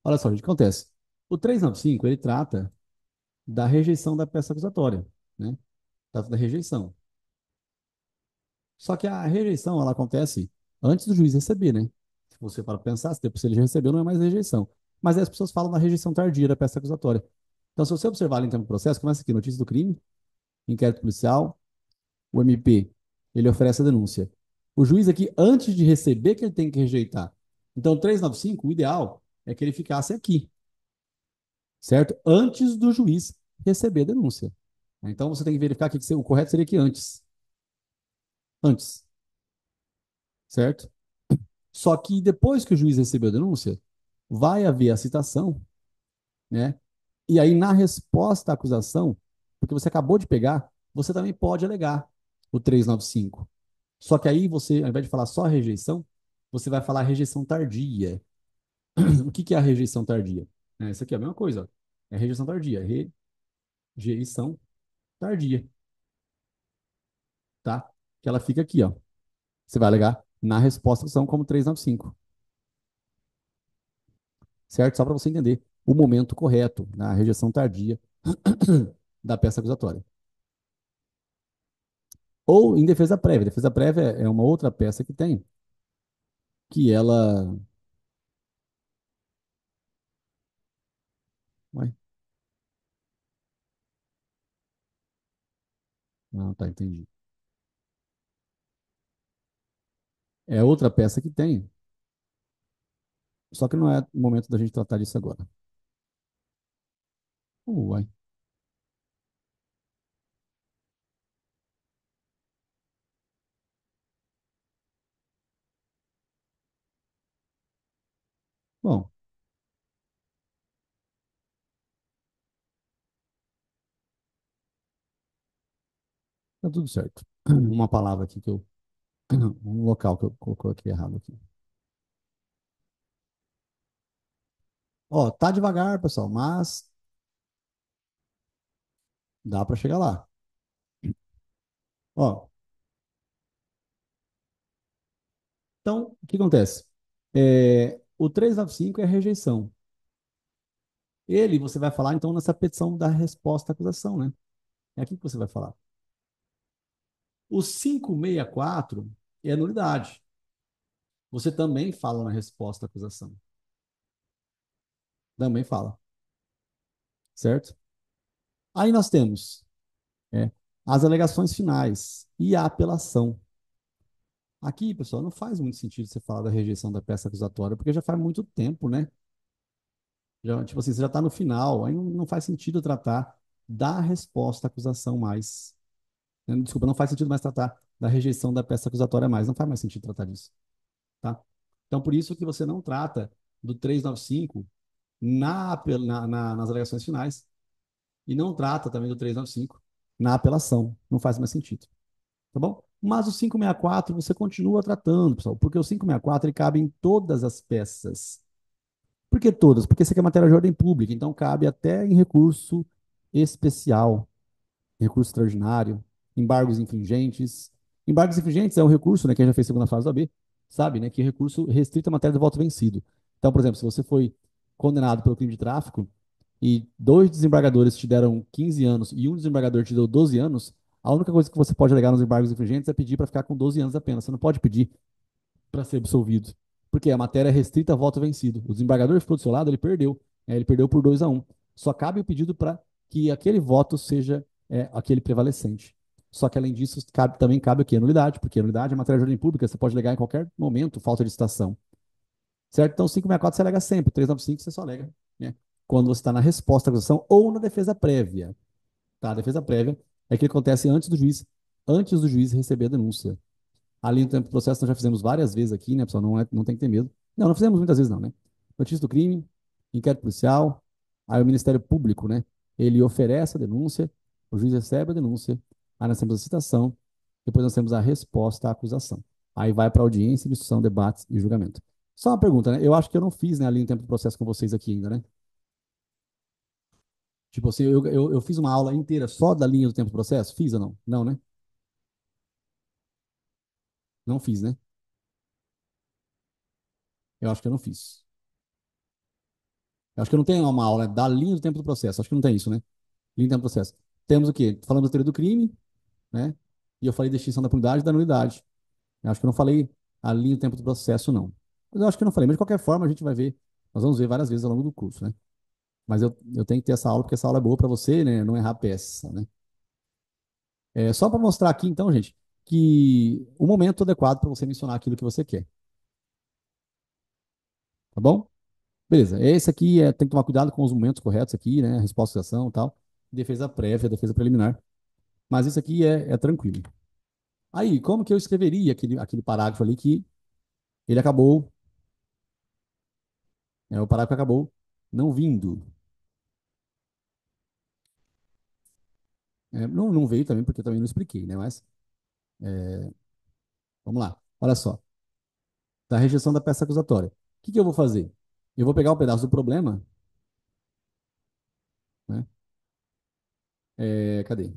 Olha só, o que acontece. O 395 ele trata da rejeição da peça acusatória, né? Trata da rejeição. Só que a rejeição, ela acontece antes do juiz receber, né? Se você para pensar, se depois ele já recebeu, não é mais rejeição. Mas aí as pessoas falam da rejeição tardia da peça acusatória. Então, se você observar ali em termos do processo, começa aqui, notícia do crime, inquérito policial, o MP, ele oferece a denúncia. O juiz aqui, antes de receber, que ele tem que rejeitar. Então, o 395, o ideal é que ele ficasse aqui, certo? Antes do juiz receber a denúncia. Então, você tem que verificar que o correto seria aqui antes. Antes, certo? Só que depois que o juiz recebeu a denúncia, vai haver a citação, né? E aí, na resposta à acusação, porque você acabou de pegar, você também pode alegar o 395. Só que aí você, ao invés de falar só rejeição, você vai falar rejeição tardia. O que que é a rejeição tardia? Isso aqui é a mesma coisa, ó. É rejeição tardia, rejeição tardia, tá? Que ela fica aqui, ó. Você vai alegar na resposta são como 395, certo? Só para você entender o momento correto na rejeição tardia da peça acusatória. Ou em defesa prévia. Defesa prévia é uma outra peça que tem, que ela. Ué? Não, tá, entendi. É outra peça que tem, só que não é o momento da gente tratar disso agora. Uai. Bom, tá tudo certo. Uma palavra aqui que eu. Um local que eu coloquei errado aqui. Ó, tá devagar, pessoal, mas dá para chegar lá. Ó, então, o que acontece? O 395 é a rejeição. Ele, você vai falar, então, nessa petição da resposta à acusação, né? É aqui que você vai falar. O 564 é a nulidade. Você também fala na resposta à acusação. Também fala, certo? Aí nós temos é, as alegações finais e a apelação. Aqui, pessoal, não faz muito sentido você falar da rejeição da peça acusatória, porque já faz muito tempo, né? Já, tipo assim, você já está no final, aí não faz sentido tratar da resposta à acusação mais. Desculpa, não faz sentido mais tratar da rejeição da peça acusatória mais. Não faz mais sentido tratar disso, tá? Então, por isso que você não trata do 395 nas alegações finais e não trata também do 395 na apelação. Não faz mais sentido, tá bom? Mas o 564 você continua tratando, pessoal, porque o 564 ele cabe em todas as peças. Por que todas? Porque isso aqui é matéria de ordem pública, então cabe até em recurso especial, recurso extraordinário, embargos infringentes. Embargos infringentes é um recurso, né, que a gente já fez segunda fase da B, sabe, né, que é recurso restrito à matéria de voto vencido. Então, por exemplo, se você foi condenado pelo crime de tráfico e dois desembargadores te deram 15 anos e um desembargador te deu 12 anos, a única coisa que você pode alegar nos embargos infringentes é pedir para ficar com 12 anos apenas. Você não pode pedir para ser absolvido. Porque a matéria é restrita a voto vencido. O desembargador ficou do seu lado, ele perdeu. Ele perdeu por 2-1. Só cabe o pedido para que aquele voto seja aquele prevalecente. Só que, além disso, também cabe aqui a nulidade, porque a nulidade é matéria de ordem pública, você pode alegar em qualquer momento falta de citação. Certo? Então, 564 você alega sempre, 395 você só alega, né? Quando você está na resposta à acusação ou na defesa prévia. Tá? A defesa prévia é que acontece antes do juiz receber a denúncia. Ali no tempo do processo nós já fizemos várias vezes aqui, né, pessoal? Não tem que ter medo. Não, não fizemos muitas vezes não, né? Notícia do crime, inquérito policial, aí o Ministério Público, né? Ele oferece a denúncia, o juiz recebe a denúncia, aí nós temos a citação, depois nós temos a resposta à acusação. Aí vai para audiência, discussão, debates e julgamento. Só uma pergunta, né? Eu acho que eu não fiz, né, ali no tempo do processo com vocês aqui ainda, né? Tipo assim, eu fiz uma aula inteira só da linha do tempo do processo? Fiz ou não? Não, né? Não fiz, né? Eu acho que eu não fiz. Eu acho que eu não tenho uma aula da linha do tempo do processo. Acho que não tem isso, né? Linha do tempo do processo. Temos o quê? Falamos da teoria do crime, né? E eu falei da extinção da punidade e da nulidade. Eu acho que eu não falei a linha do tempo do processo, não. Mas eu acho que eu não falei. Mas de qualquer forma, a gente vai ver. Nós vamos ver várias vezes ao longo do curso, né? Mas eu tenho que ter essa aula, porque essa aula é boa para você, né? Não errar a peça, né? É só para mostrar aqui, então, gente, que o momento adequado para você mencionar aquilo que você quer, tá bom? Beleza. Esse aqui tem que tomar cuidado com os momentos corretos aqui, né? Resposta à ação e tal. Defesa prévia, defesa preliminar. Mas isso aqui é tranquilo. Aí, como que eu escreveria aquele parágrafo ali que ele acabou, o parágrafo acabou não vindo. Não veio também, porque eu também não expliquei, né? Mas vamos lá. Olha só. Da rejeição da peça acusatória. O que que eu vou fazer? Eu vou pegar um pedaço do problema, né? Cadê?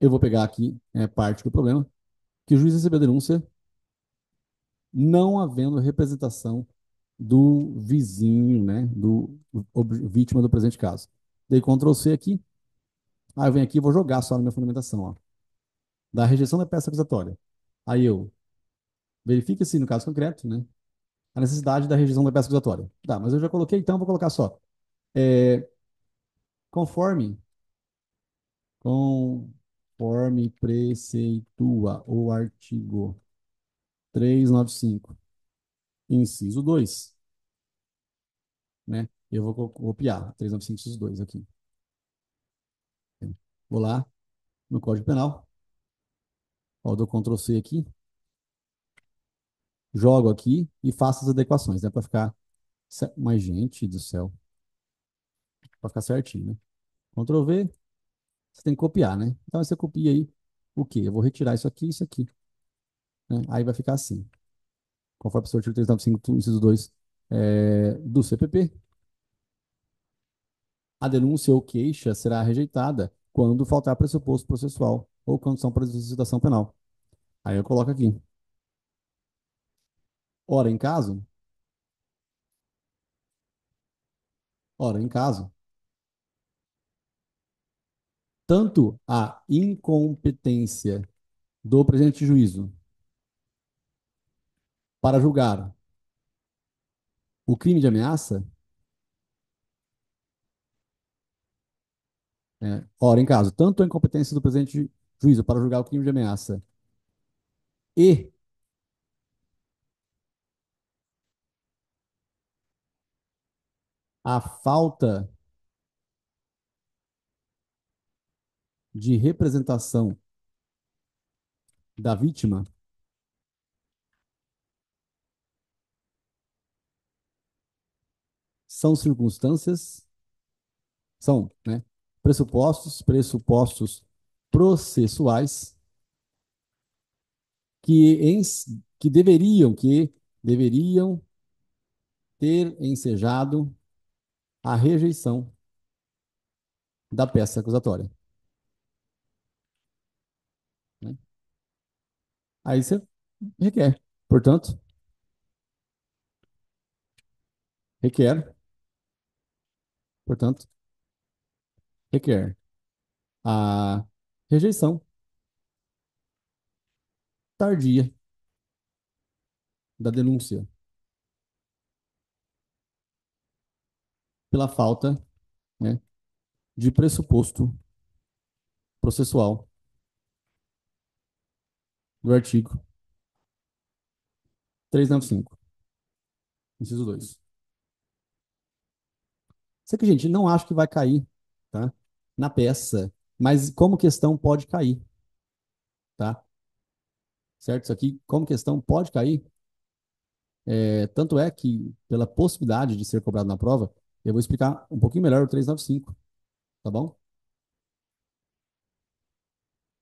Eu vou pegar aqui parte do problema, que o juiz recebeu a denúncia não havendo representação do vizinho, né? Vítima do presente caso. Dei Ctrl C aqui. Aí eu venho aqui e vou jogar só na minha fundamentação, ó. Da rejeição da peça acusatória. Aí eu verifico se, no caso concreto, né? A necessidade da rejeição da peça acusatória. Tá, mas eu já coloquei, então vou colocar só. É, conforme, conforme preceitua o artigo 395, inciso 2, né? Eu vou copiar 395, inciso 2 aqui. Vou lá no Código Penal, ó, dou Ctrl C aqui, jogo aqui e faço as adequações, né? Para ficar. Mas, gente do céu, para ficar certinho, né? Ctrl V, você tem que copiar, né? Então você copia aí o quê? Eu vou retirar isso aqui, né? Aí vai ficar assim. Conforme o artigo 395, inciso 2 do CPP, a denúncia ou queixa será rejeitada quando faltar pressuposto processual ou condição para citação penal. Aí eu coloco aqui. Ora, em caso, tanto a incompetência do presidente de juízo para julgar o crime de ameaça, ora, em caso, tanto a incompetência do presidente de juízo para julgar o crime de ameaça e a falta de representação da vítima são circunstâncias, são, né, pressupostos processuais que, em, que deveriam ter ensejado a rejeição da peça acusatória, né? Aí você requer. Portanto, requer, portanto, requer a rejeição tardia da denúncia pela falta, né, de pressuposto processual do artigo 395, inciso 2. Isso aqui, gente, não acho que vai cair, tá? Na peça, mas como questão pode cair, tá? Certo? Isso aqui, como questão pode cair. Tanto é que, pela possibilidade de ser cobrado na prova, eu vou explicar um pouquinho melhor o 395, tá bom?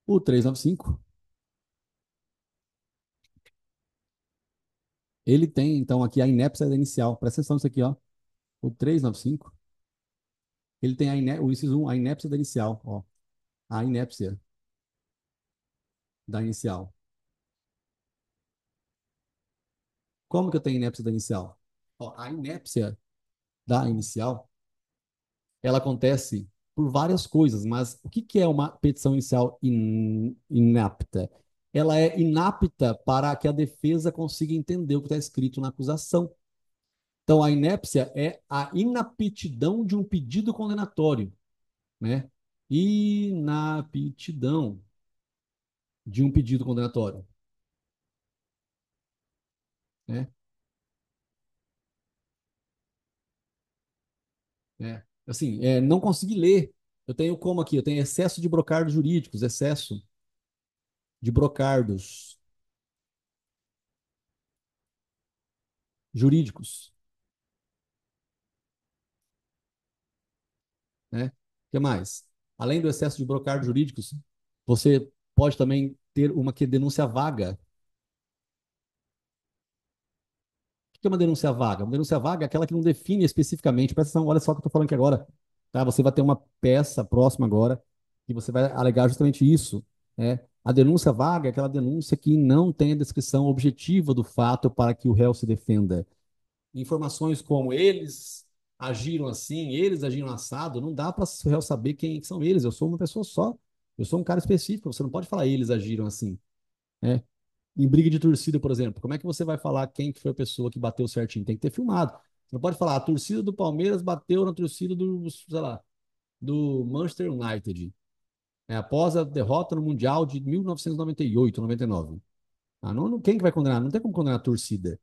O 395, ele tem, então, aqui a inépcia inicial. Presta atenção nisso aqui, ó. O 395, ele tem o inciso 1, a inépcia inicial, ó. A inépcia da inicial. Como que eu tenho inépcia da inicial? Ó, a inépcia da inicial, ela acontece por várias coisas, mas o que que é uma petição inicial inapta? Ela é inapta para que a defesa consiga entender o que está escrito na acusação. Então, a inépcia é a inaptidão de um pedido condenatório, né? Inaptidão de um pedido condenatório, né? Assim, não consegui ler. Eu tenho como aqui? Eu tenho excesso de brocardos jurídicos, excesso de brocardos jurídicos, né? O que mais? Além do excesso de brocardos jurídicos, você pode também ter uma que é denúncia vaga. O que é uma denúncia vaga? Uma denúncia vaga é aquela que não define especificamente. Presta atenção, olha só o que eu estou falando aqui agora. Tá? Você vai ter uma peça próxima agora e você vai alegar justamente isso. Né? A denúncia vaga é aquela denúncia que não tem a descrição objetiva do fato para que o réu se defenda. Informações como eles agiram assim, eles agiram assado, não dá para o réu saber quem são eles. Eu sou uma pessoa só. Eu sou um cara específico. Você não pode falar eles agiram assim. Né? Em briga de torcida, por exemplo, como é que você vai falar quem que foi a pessoa que bateu certinho? Tem que ter filmado. Você não pode falar a torcida do Palmeiras bateu na torcida do, sei lá, do Manchester United, após a derrota no Mundial de 1998, 99. Ah, quem que vai condenar? Não tem como condenar a torcida.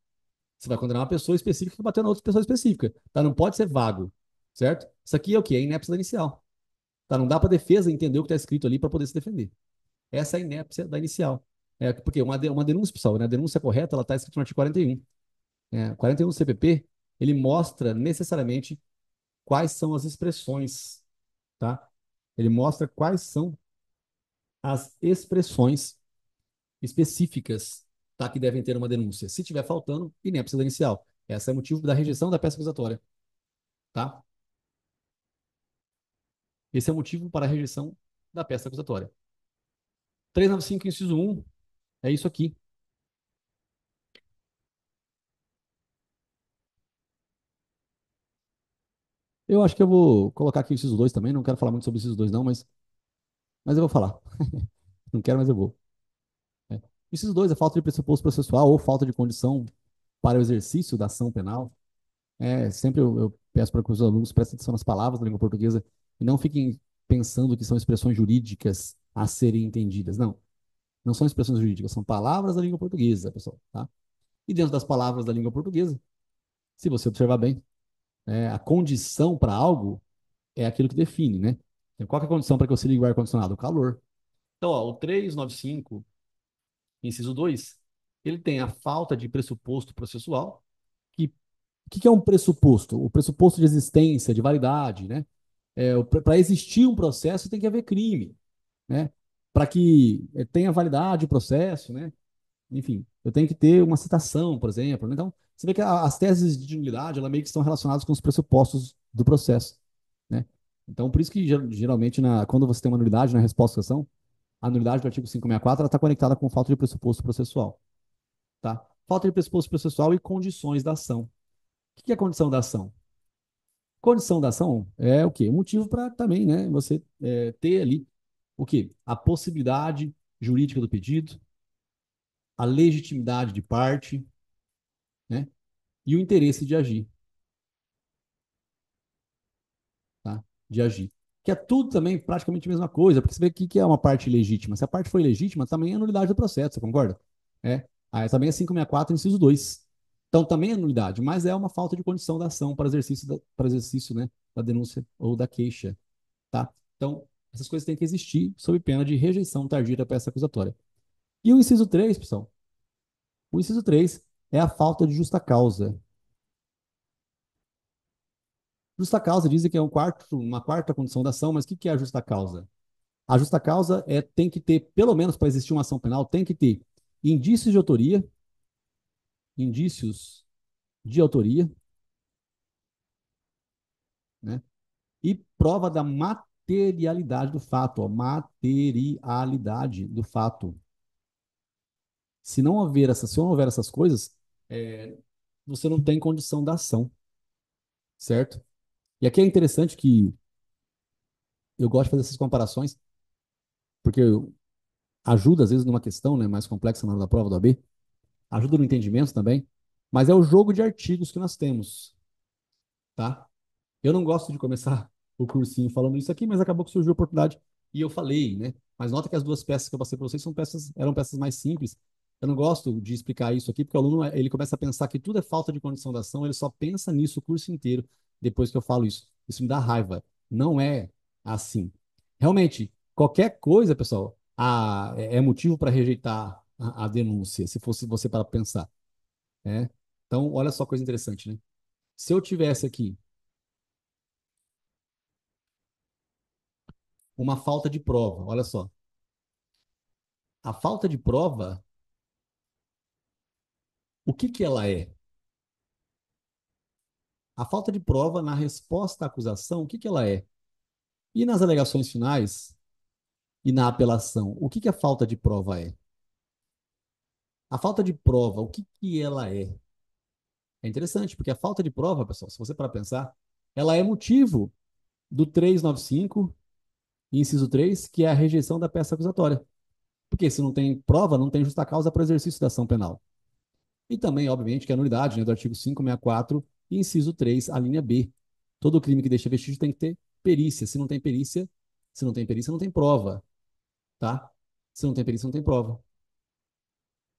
Você vai condenar uma pessoa específica que bateu na outra pessoa específica. Tá? Não pode ser vago, certo? Isso aqui é o quê? É inépcia inicial. Tá? Não dá para a defesa entender o que está escrito ali para poder se defender. Essa é a inépcia da inicial. Porque uma denúncia, pessoal, né? A denúncia correta, ela está escrita no artigo 41. 41 do CPP, ele mostra necessariamente quais são as expressões, tá? Ele mostra quais são as expressões específicas, tá? Que devem ter uma denúncia. Se tiver faltando, inépcia da inicial. Esse é o motivo da rejeição da peça acusatória, tá? Esse é o motivo para a rejeição da peça acusatória. 395, inciso 1, é isso aqui. Eu acho que eu vou colocar aqui o inciso 2 também, não quero falar muito sobre o inciso 2 não, mas eu vou falar. Não quero, mas eu vou. É. Inciso 2 é falta de pressuposto processual ou falta de condição para o exercício da ação penal. Sempre eu peço para que os alunos prestem atenção nas palavras da língua portuguesa e não fiquem pensando que são expressões jurídicas a serem entendidas. Não, não são expressões jurídicas, são palavras da língua portuguesa, pessoal, tá? E dentro das palavras da língua portuguesa, se você observar bem, a condição para algo é aquilo que define, né? Então, qual que é a condição para que você ligue o ar-condicionado? O calor. Então, ó, o 395, inciso 2, ele tem a falta de pressuposto processual, que que é um pressuposto? O pressuposto de existência, de validade, né? Para existir um processo tem que haver crime, né? Para que tenha validade o processo, né? Enfim, eu tenho que ter uma citação, por exemplo. Né? Então, você vê que as teses de nulidade, ela meio que estão relacionadas com os pressupostos do processo, né? Então, por isso que geralmente, quando você tem uma nulidade na resposta à ação, a nulidade do artigo 564 ela está conectada com falta de pressuposto processual, tá? Falta de pressuposto processual e condições da ação. O que é a condição da ação? Condição da ação é o quê? Um motivo para também, né, você ter ali o quê? A possibilidade jurídica do pedido, a legitimidade de parte, né, e o interesse de agir, tá? De agir. Que é tudo também praticamente a mesma coisa, porque você vê que é uma parte legítima. Se a parte foi legítima, também é nulidade do processo, você concorda? Aí também é 564, inciso 2. Então também é nulidade, mas é uma falta de condição da ação para exercício, né, da denúncia ou da queixa, tá? Então, essas coisas têm que existir sob pena de rejeição tardia da peça acusatória. E o inciso 3, pessoal? O inciso 3 é a falta de justa causa. Justa causa dizem que é uma quarta condição da ação, mas o que é a justa causa? A justa causa tem que ter, pelo menos para existir uma ação penal, tem que ter indícios de autoria, indícios de autoria, né? E prova da materialidade do fato, ó, materialidade do fato. Se não houver essas coisas, é, você não tem condição da ação, certo? E aqui é interessante que eu gosto de fazer essas comparações, porque ajuda, às vezes, numa questão, né, mais complexa na hora da prova do AB, ajuda no entendimento também, mas é o jogo de artigos que nós temos, tá? Eu não gosto de começar o cursinho falando isso aqui, mas acabou que surgiu a oportunidade e eu falei, né? Mas nota que as duas peças que eu passei para vocês eram peças mais simples. Eu não gosto de explicar isso aqui, porque o aluno ele começa a pensar que tudo é falta de condição da ação, ele só pensa nisso o curso inteiro depois que eu falo isso. Isso me dá raiva. Não é assim. Realmente, qualquer coisa, pessoal, é motivo para rejeitar a denúncia, se fosse você para pensar, né? Então, olha só coisa interessante, né? Se eu tivesse aqui uma falta de prova. Olha só. A falta de prova, o que que ela é? A falta de prova na resposta à acusação, o que que ela é? E nas alegações finais e na apelação, o que que a falta de prova é? A falta de prova, o que que ela é? É interessante, porque a falta de prova, pessoal, se você para pensar, ela é motivo do 395, inciso 3, que é a rejeição da peça acusatória. Porque se não tem prova, não tem justa causa para o exercício da ação penal. E também, obviamente, que é a nulidade, né, do artigo 564, inciso 3, a linha B. Todo crime que deixa vestígio tem que ter perícia. Se não tem perícia, não tem prova, tá? Se não tem perícia, não tem prova.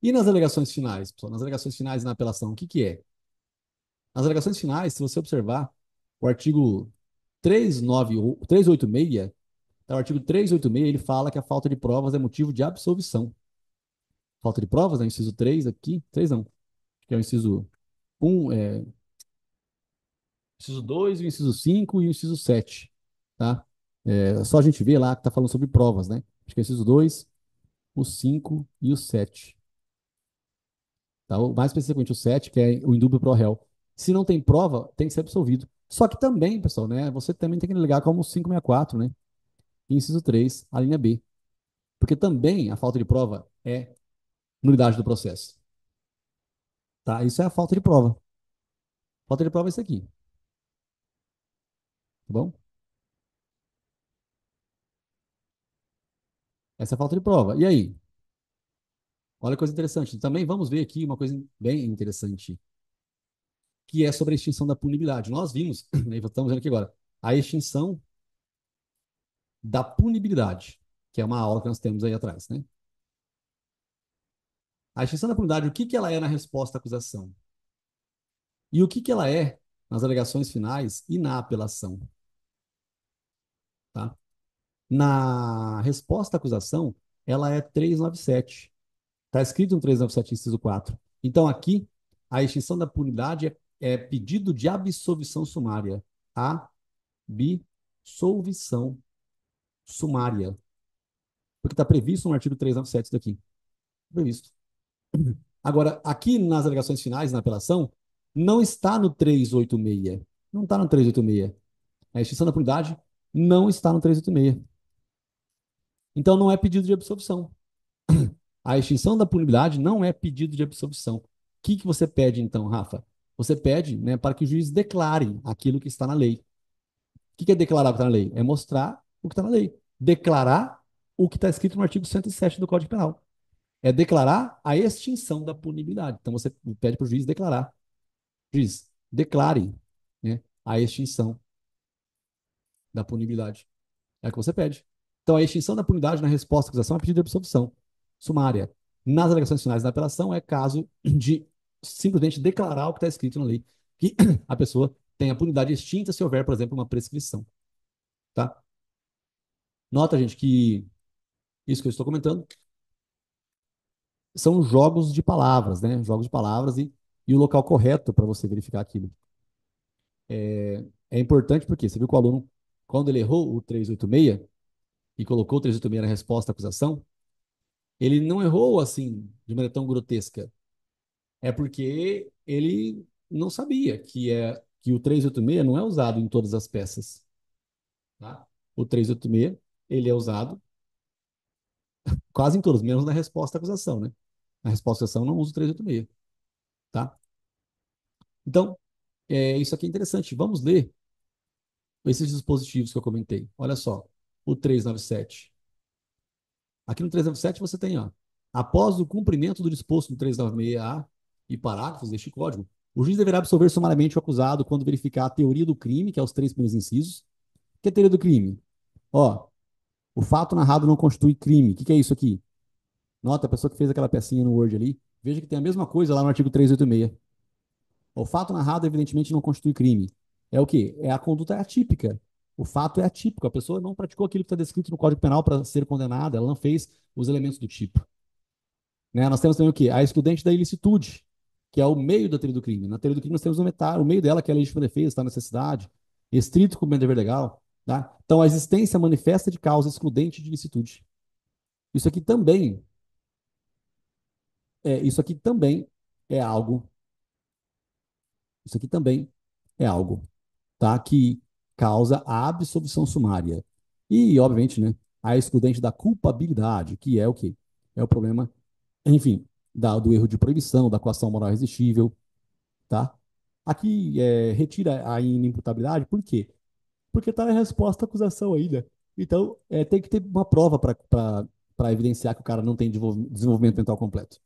E nas alegações finais, pessoal? Nas alegações finais e na apelação, o que que é? Nas alegações finais, se você observar, o artigo 386, tá? O artigo 386, ele fala que a falta de provas é motivo de absolvição. Falta de provas, né? Inciso 3 aqui, 3 não, que é o inciso 1, inciso 2, o inciso 5 e o inciso 7, tá? Só a gente vê lá que está falando sobre provas, né? Acho que é o inciso 2, o 5 e o 7. Tá? Mais especificamente o 7, que é o indúbio pro réu. Se não tem prova, tem que ser absolvido. Só que também, pessoal, né? Você também tem que ligar como o 564, né? Inciso 3, a linha B. Porque também a falta de prova é nulidade do processo. Tá? Isso é a falta de prova. Falta de prova é isso aqui, tá bom? Essa é a falta de prova. E aí? Olha que coisa interessante. Também vamos ver aqui uma coisa bem interessante, que é sobre a extinção da punibilidade. Nós vimos, né, estamos vendo aqui agora, a extinção da punibilidade, que é uma aula que nós temos aí atrás, né? A extinção da punibilidade, o que que ela é na resposta à acusação? E o que que ela é nas alegações finais e na apelação, tá? Na resposta à acusação, ela é 397. Está escrito no 397, inciso 4. Então, aqui, a extinção da punibilidade é pedido de absolvição sumária. Absolvição sumária. Porque está previsto no artigo 397 isso daqui. Previsto. Agora, aqui nas alegações finais, na apelação, não está no 386. Não está no 386. A extinção da punibilidade não está no 386. Então, não é pedido de absolvição. A extinção da punibilidade não é pedido de absolvição. O que que você pede, então, Rafa? Você pede, né, para que o juiz declare aquilo que está na lei. O que que é declarar o que está na lei? É mostrar o que está na lei. Declarar o que está escrito no artigo 107 do Código Penal. É declarar a extinção da punibilidade. Então, você pede para o juiz declarar. Juiz, declare, né, a extinção da punibilidade. É o que você pede. Então, a extinção da punibilidade na resposta à acusação é pedido de absolvição sumária. Nas alegações finais da apelação, é caso de simplesmente declarar o que está escrito na lei, que a pessoa tem a punibilidade extinta se houver, por exemplo, uma prescrição. Tá? Nota, gente, que isso que eu estou comentando são jogos de palavras, né? Jogos de palavras e o local correto para você verificar aquilo. É importante porque você viu que o aluno, quando ele errou o 386 e colocou o 386 na resposta à acusação, ele não errou assim, de maneira tão grotesca. É porque ele não sabia que o 386 não é usado em todas as peças. Tá? O 386, ele é usado quase em todos, menos na resposta à acusação, né? Na resposta à acusação não usa o 386, tá? Então, isso aqui é interessante. Vamos ler esses dispositivos que eu comentei. Olha só, o 397. Aqui no 397 você tem, ó, após o cumprimento do disposto no 396A e parágrafos deste código, o juiz deverá absolver sumariamente o acusado quando verificar a teoria do crime, que é os três primeiros incisos. O que é a teoria do crime? Ó, o fato narrado não constitui crime. O que é isso aqui? Nota, a pessoa que fez aquela pecinha no Word ali, veja que tem a mesma coisa lá no artigo 386. O fato narrado, evidentemente, não constitui crime. É o quê? É a conduta atípica. O fato é atípico. A pessoa não praticou aquilo que está descrito no Código Penal para ser condenada, ela não fez os elementos do tipo. Né? Nós temos também o quê? A excludente da ilicitude, que é o meio da teoria do crime. Na teoria do crime nós temos o meio dela, que é a legítima defesa, está a necessidade, estrito cumprimento do dever legal. Tá? Então, a existência manifesta de causa excludente de ilicitude. Isso aqui também isso aqui também é algo, isso aqui também é algo, tá? Que causa a absolvição sumária. E, obviamente, né, a excludente da culpabilidade, que é o quê? É o problema, enfim, do erro de proibição, da coação moral irresistível, tá? Aqui retira a inimputabilidade, por quê? Porque está na resposta à acusação ainda. Então, tem que ter uma prova para evidenciar que o cara não tem desenvolvimento mental completo.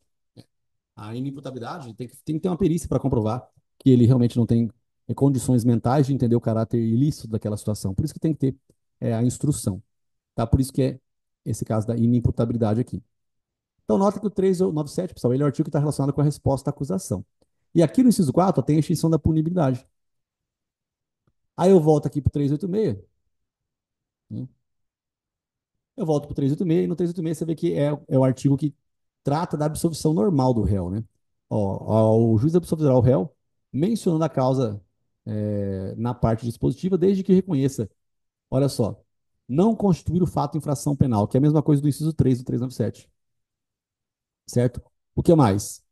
A inimputabilidade tem que ter uma perícia para comprovar que ele realmente não tem condições mentais de entender o caráter ilícito daquela situação. Por isso que tem que ter a instrução. Tá? Por isso que é esse caso da inimputabilidade aqui. Então, nota que o 397, pessoal, ele é o artigo que está relacionado com a resposta à acusação. E aqui no inciso 4 ó, tem a extinção da punibilidade. Aí eu volto aqui para o 386, né? Eu volto para o 386 e no 386 você vê que é o artigo que trata da absolvição normal do réu, né? Ó, o juiz absolverá o réu mencionando a causa na parte dispositiva, desde que reconheça, olha só, não constituir o fato infração penal, que é a mesma coisa do inciso 3 do 397, certo? O que mais?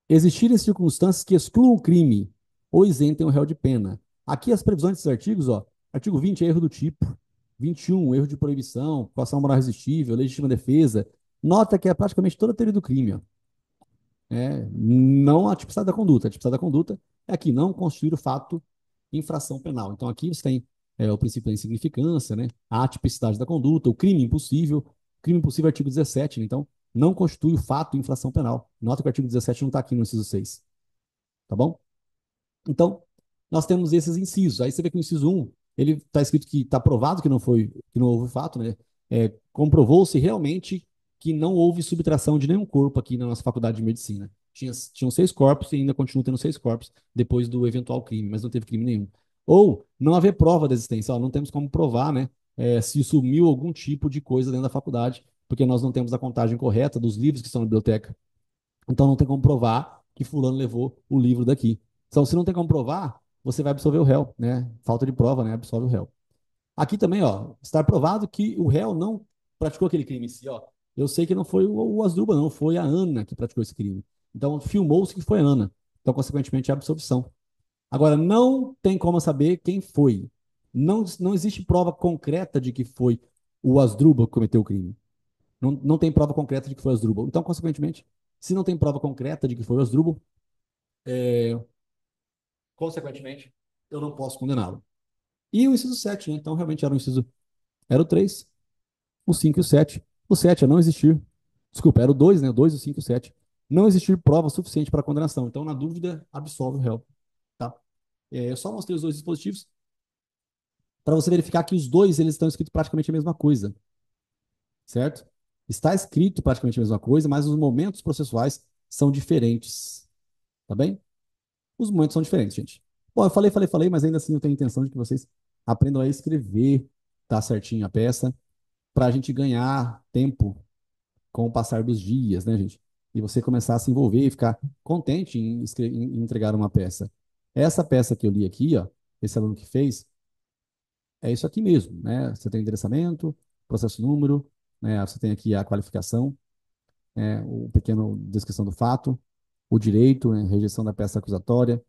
Existirem circunstâncias que excluam o crime ou isentem o réu de pena. Aqui as previsões desses artigos, ó, artigo 20 é erro do tipo, 21, erro de proibição, coação moral resistível, legítima defesa. Nota que é praticamente toda a teoria do crime, ó. Não a tipicidade da conduta. A tipicidade da conduta é aqui, não constituir o fato infração penal. Então aqui você tem o princípio da insignificância, né? A atipicidade da conduta, o crime impossível. Crime impossível, artigo 17, né? Então, não constitui o fato infração penal. Nota que o artigo 17 não está aqui no inciso 6, tá bom? Então, nós temos esses incisos. Aí você vê que o inciso 1, ele está escrito que está provado que não houve fato, né? Comprovou-se realmente que não houve subtração de nenhum corpo aqui na nossa faculdade de medicina. Tinham 6 corpos e ainda continuam tendo 6 corpos depois do eventual crime, mas não teve crime nenhum. Ou não haver prova da existência, ó, não temos como provar, né? Se sumiu algum tipo de coisa dentro da faculdade, porque nós não temos a contagem correta dos livros que estão na biblioteca. Então não tem como provar que fulano levou o livro daqui. Então, se não tem como provar, você vai absolver o réu, né? Falta de prova, né? Absolve o réu. Aqui também, ó, está provado que o réu não praticou aquele crime em si, ó. Eu sei que não foi o Asdrubal, não, foi a Ana que praticou esse crime. Então, filmou-se que foi a Ana. Então, consequentemente, é absolvição. Agora, não tem como saber quem foi. Não existe prova concreta de que foi o Asdrubal que cometeu o crime. Não tem prova concreta de que foi o Asdrubal. Então, consequentemente, se não tem prova concreta de que foi o Asdrubal, consequentemente, eu não posso condená-lo. E o inciso 7, né? Então, realmente era o 3, o 5 e o 7. O 7 é não existir. Desculpa, era o 2, né? O 2, o 5 e o 7. Não existir prova suficiente para condenação. Então, na dúvida, absolve o réu. Tá? Eu só mostrei os dois dispositivos para você verificar que os dois eles estão escritos praticamente a mesma coisa, certo? Está escrito praticamente a mesma coisa, mas os momentos processuais são diferentes, tá bem? Os momentos são diferentes, gente. Bom, eu falei, mas ainda assim eu tenho a intenção de que vocês aprendam a escrever, tá certinho a peça, para a gente ganhar tempo com o passar dos dias, né, gente? E você começar a se envolver e ficar contente em entregar uma peça. Essa peça que eu li aqui, ó, esse aluno que fez, é isso aqui mesmo, né? Você tem endereçamento, processo número, né? Você tem aqui a qualificação, o pequeno descrição do fato, o direito, né? Rejeição da peça acusatória,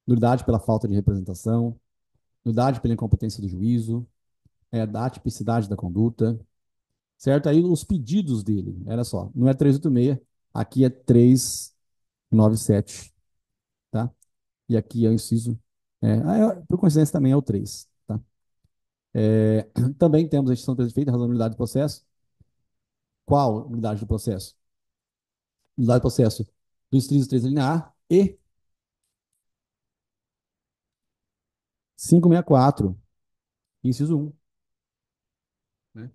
nulidade pela falta de representação, nulidade pela incompetência do juízo, da tipicidade da conduta, certo? Aí os pedidos dele, olha só, não é 386, aqui é 397, tá? E aqui é o inciso, por coincidência também é o 3, tá? É, também temos a extinção do prefeito, razão da unidade do processo. Qual unidade do processo? Unidade do processo do inciso 3 linear e 564, inciso 1, né?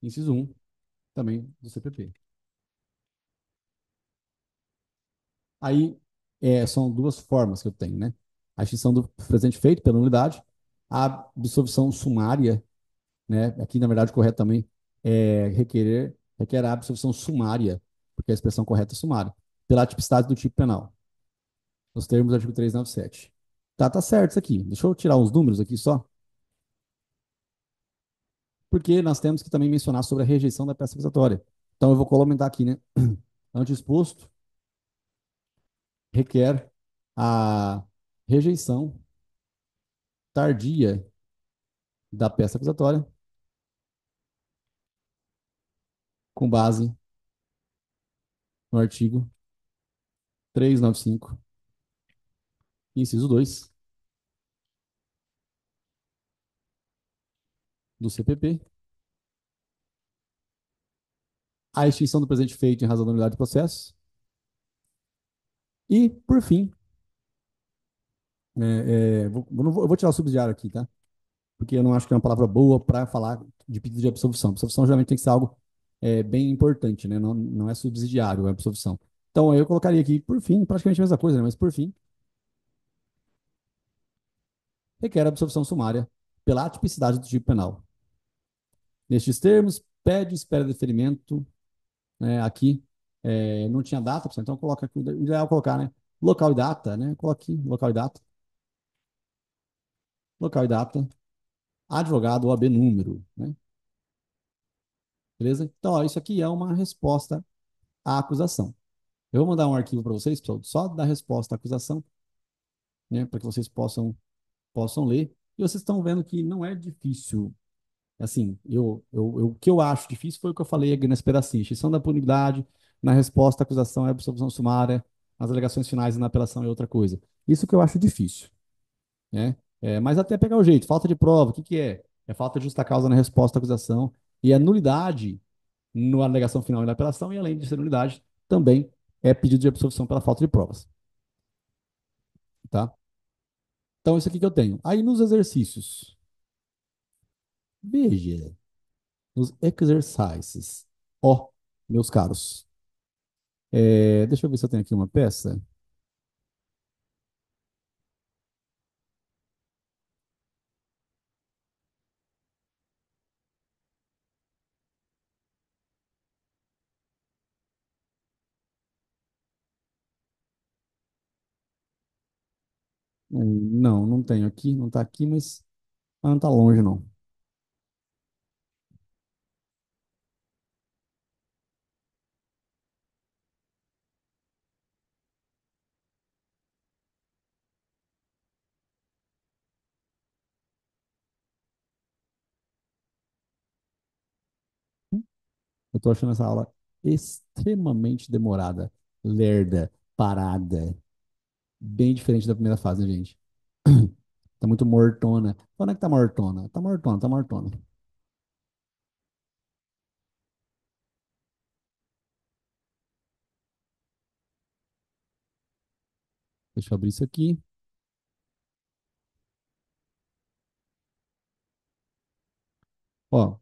Inciso 1 também do CPP. Aí são duas formas que eu tenho, né? A extinção do presente feito pela nulidade, a absolvição sumária, né? Aqui, na verdade, correto também requer a absolvição sumária, porque a expressão correta é sumária, pela tipicidade do tipo penal, nos termos do artigo 397. Tá certo isso aqui. Deixa eu tirar uns números aqui só, porque nós temos que também mencionar sobre a rejeição da peça acusatória. Então, eu vou comentar aqui, né? Ante exposto, requer a rejeição tardia da peça acusatória com base no artigo 395, inciso 2 do CPP, a extinção do presente feito em razão da unidade de processo e, por fim, eu vou tirar o subsidiário aqui, tá? Porque eu não acho que é uma palavra boa para falar de pedido de absolvição. Absolvição geralmente tem que ser algo bem importante, né? Não, não é subsidiário a absolvição. Então, eu colocaria aqui, por fim, praticamente a mesma coisa, né? Mas por fim, requer a absolvição sumária pela atipicidade do tipo penal. Nestes termos, pede espera de deferimento, né, aqui não tinha data, pessoal, então coloca aqui, o ideal é colocar, né, local e data, né, coloca aqui, local e data, advogado, OAB número, né, beleza? Então, ó, isso aqui é uma resposta à acusação. Eu vou mandar um arquivo para vocês, pessoal, só da resposta à acusação, né, para que vocês possam ler. E vocês estão vendo que não é difícil. Assim, o que eu acho difícil foi o que eu falei aqui nesse pedacinho. Extinção da punibilidade, na resposta à acusação é absolvição sumária, nas alegações finais e na apelação é outra coisa. Isso que eu acho difícil, né? Mas até pegar o jeito, falta de prova, o que que é? É falta de justa causa na resposta à acusação e a nulidade na alegação final e na apelação, e além de ser nulidade, também é pedido de absolvição pela falta de provas, tá? Então, isso aqui que eu tenho. Aí, nos exercícios, veja, nos exercises, ó, meus caros, deixa eu ver se eu tenho aqui uma peça. Não, não tenho aqui, não tá aqui, mas não tá longe, não. Eu tô achando essa aula extremamente demorada, lerda, parada, bem diferente da primeira fase, né, gente? Tá muito mortona. Quando é que tá mortona? Tá mortona, tá mortona. Deixa eu abrir isso aqui. Ó,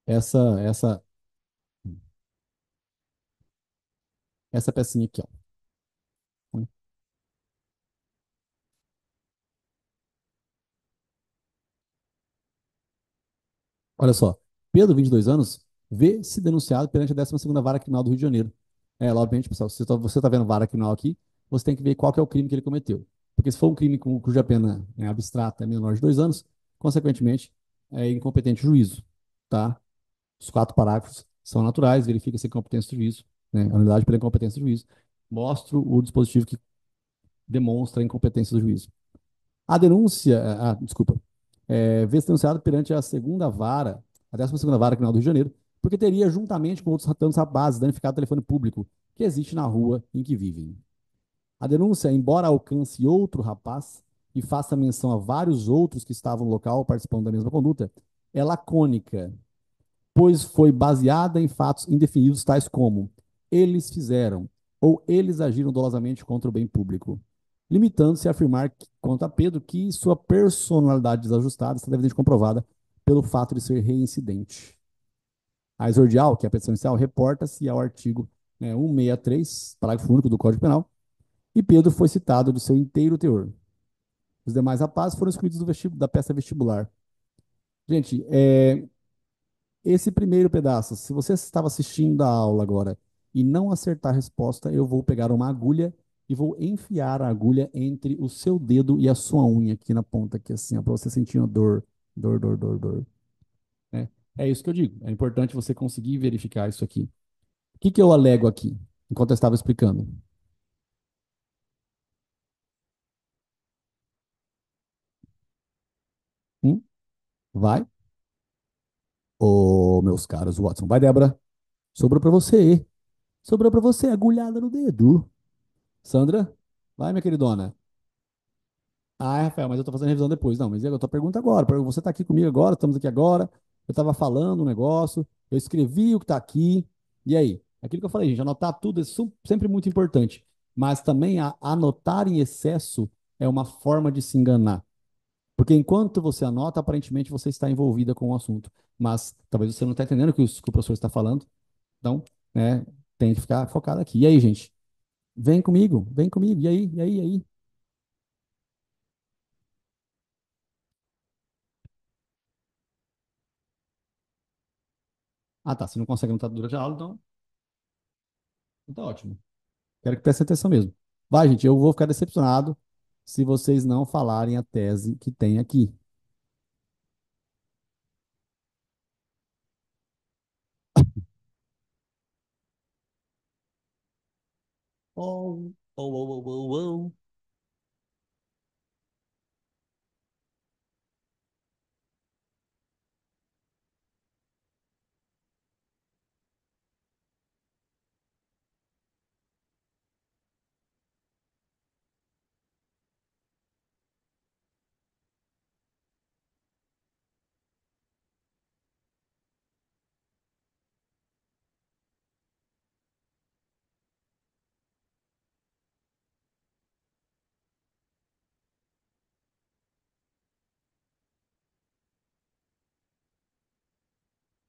essa, essa, essa pecinha aqui, ó. Olha só, Pedro, 22 anos, vê-se denunciado perante a 12ª Vara Criminal do Rio de Janeiro. Obviamente, pessoal, se você tá vendo vara criminal aqui, você tem que ver qual que é o crime que ele cometeu. Porque se for um crime cuja pena é abstrata é menor de 2 anos, consequentemente, é incompetente o juízo, tá? Os 4 parágrafos são naturais, verifica-se a incompetência do juízo, né? A unidade pela incompetência do juízo. Mostro o dispositivo que demonstra a incompetência do juízo. A denúncia, desculpa, vê-se denunciado perante a segunda vara, a 12ª vara criminal do Rio de Janeiro, porque teria, juntamente com outros tantos rapazes, danificado o telefone público que existe na rua em que vivem. A denúncia, embora alcance outro rapaz e faça menção a vários outros que estavam no local participando da mesma conduta, é lacônica, pois foi baseada em fatos indefinidos tais como eles fizeram ou eles agiram dolosamente contra o bem público, limitando-se a afirmar quanto a Pedro que sua personalidade desajustada está devidamente comprovada pelo fato de ser reincidente. A exordial, que é a petição inicial, reporta-se ao artigo 163, parágrafo único do Código Penal, e Pedro foi citado de seu inteiro teor. Os demais rapazes foram excluídos da peça vestibular. Gente, esse primeiro pedaço, se você estava assistindo a aula agora e não acertar a resposta, eu vou pegar uma agulha e vou enfiar a agulha entre o seu dedo e a sua unha aqui na ponta, aqui assim, para você sentir uma dor, dor, dor, dor, dor. Né? É isso que eu digo. É importante você conseguir verificar isso aqui. O que que eu alego aqui, enquanto eu estava explicando? Hum? Vai? Ô, meus caros Watson. Vai, Débora. Sobrou para você. Sobrou para você, agulhada no dedo. Sandra? Vai, minha queridona. Ah, Rafael, mas eu tô fazendo revisão depois. Não, mas eu tô pergunta agora. Você tá aqui comigo agora, estamos aqui agora. Eu tava falando um negócio, eu escrevi o que tá aqui. E aí? Aquilo que eu falei, gente, anotar tudo é sempre muito importante. Mas também anotar em excesso é uma forma de se enganar. Porque enquanto você anota, aparentemente você está envolvida com o assunto. Mas talvez você não está entendendo o que o professor está falando. Então, né, tem que ficar focado aqui. E aí, gente? Vem comigo, vem comigo. E aí, e aí, e aí? Ah, tá. Se não consegue anotar durante a aula, então tá ótimo. Quero que prestem atenção mesmo. Vai, gente, eu vou ficar decepcionado se vocês não falarem a tese que tem aqui. Oh, oh, oh, oh, oh, oh.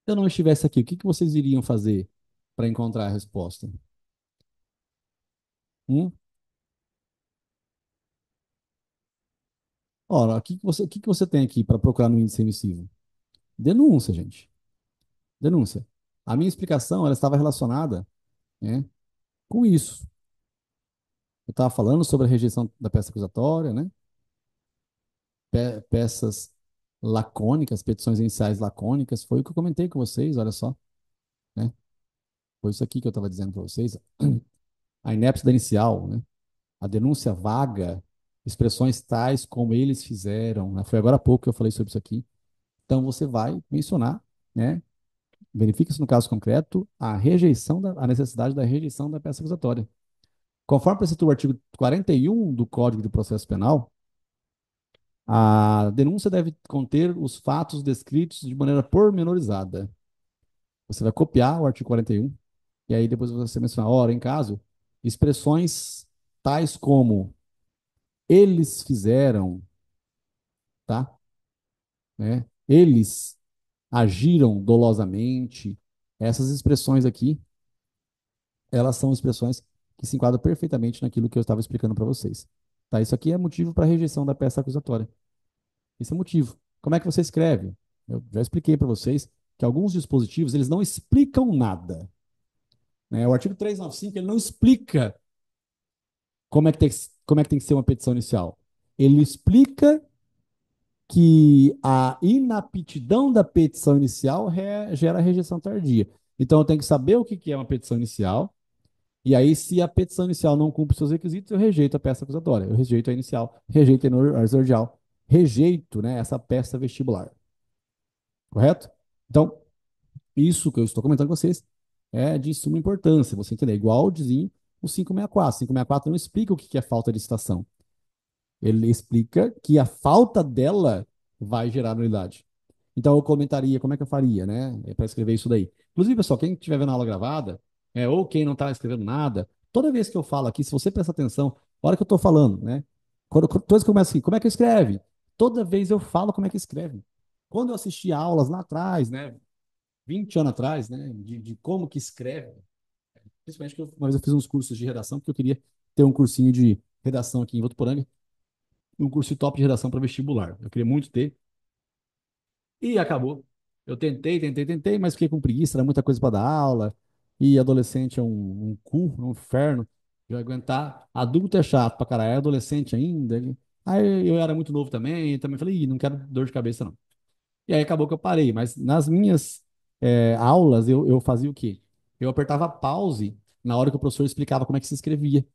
Se eu não estivesse aqui, o que que vocês iriam fazer para encontrar a resposta? Hum? Ora, o que que você tem aqui para procurar no índice emissivo? Denúncia, gente. Denúncia. A minha explicação, ela estava relacionada, né, com isso. Eu estava falando sobre a rejeição da peça acusatória, né? Peças lacônicas, petições iniciais lacônicas, foi o que eu comentei com vocês, olha só, né? Foi isso aqui que eu estava dizendo para vocês. A inépcia da inicial, né? A denúncia vaga, expressões tais como eles fizeram, né? Foi agora há pouco que eu falei sobre isso aqui. Então você vai mencionar, né? Verifica-se no caso concreto a necessidade da rejeição da peça acusatória. Conforme preceitua o artigo 41 do Código de Processo Penal, a denúncia deve conter os fatos descritos de maneira pormenorizada. Você vai copiar o artigo 41 e aí depois você menciona, ora, em caso, expressões tais como eles fizeram, tá? Né? Eles agiram dolosamente. Essas expressões aqui, elas são expressões que se enquadram perfeitamente naquilo que eu estava explicando para vocês. Tá? Isso aqui é motivo para rejeição da peça acusatória. Isso é motivo. Como é que você escreve? Eu já expliquei para vocês que alguns dispositivos eles não explicam nada. Né? O artigo 395 ele não explica como é que tem que ser uma petição inicial. Ele explica que a inaptidão da petição inicial gera rejeição tardia. Então, eu tenho que saber o que é uma petição inicial E aí, se a petição inicial não cumpre seus requisitos, eu rejeito a peça acusatória. Eu rejeito a inicial, rejeito a exordial, rejeito, né, essa peça vestibular. Correto? Então, isso que eu estou comentando com vocês é de suma importância, você entender. Igualzinho o 564. O 564 não explica o que é falta de citação. Ele explica que a falta dela vai gerar nulidade. Então eu comentaria como é que eu faria, né? Para escrever isso daí. Inclusive, pessoal, quem estiver vendo a aula gravada, ou quem não está escrevendo nada, toda vez que eu falo aqui, se você prestar atenção, a hora que eu estou falando, né? Toda vez que eu começo assim, como é que escreve? Toda vez eu falo como é que escreve. Quando eu assisti aulas lá atrás, né? 20 anos atrás, né? De como que escreve. Principalmente que uma vez eu fiz uns cursos de redação, porque eu queria ter um cursinho de redação aqui em Votuporanga, um curso top de redação para vestibular. Eu queria muito ter, e acabou. Eu tentei, mas fiquei com preguiça, era muita coisa para dar aula. E adolescente é um cu, um inferno de aguentar. Adulto é chato pra caralho, é adolescente ainda. Aí eu era muito novo também, e também falei, "Ih, não quero dor de cabeça não." E aí acabou que eu parei. Mas nas minhas aulas, eu fazia o quê? Eu apertava pause na hora que o professor explicava como é que se escrevia.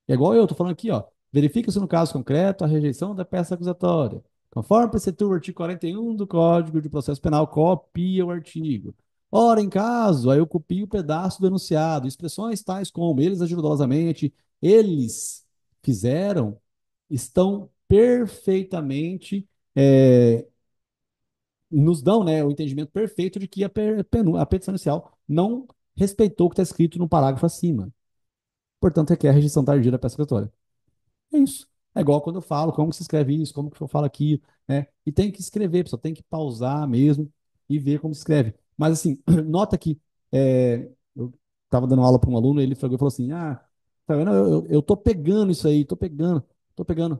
É igual eu, tô falando aqui, ó. Verifica-se no caso concreto a rejeição da peça acusatória. Conforme preceitua o artigo 41 do Código de Processo Penal, copia o artigo. Ora, em caso, aí eu copio o pedaço do enunciado. Expressões tais como eles agilosamente, eles fizeram, estão perfeitamente, nos dão, né, o entendimento perfeito de que a petição inicial não respeitou o que está escrito no parágrafo acima. Portanto, requer a rejeição tardia da peça acusatória. É isso. É igual quando eu falo, como que se escreve isso, como que eu falo aqui, né? E tem que escrever, pessoal, tem que pausar mesmo e ver como se escreve. Mas assim, nota que eu estava dando aula para um aluno, ele falou assim, tá vendo? Eu tô pegando isso aí, tô pegando. Tô pegando,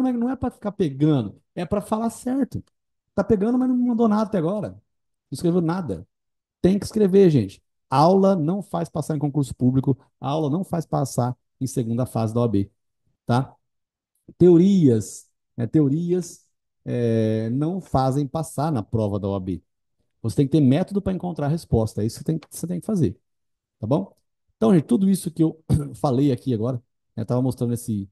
mas não é para ficar pegando, é para falar certo. Tá pegando, mas não mandou nada até agora. Não escreveu nada. Tem que escrever, gente. Aula não faz passar em concurso público, aula não faz passar em segunda fase da OAB, tá? Teorias, teorias não fazem passar na prova da OAB. Você tem que ter método para encontrar a resposta. É isso que você tem que fazer, tá bom? Então, gente, tudo isso que eu falei aqui agora, eu estava mostrando esse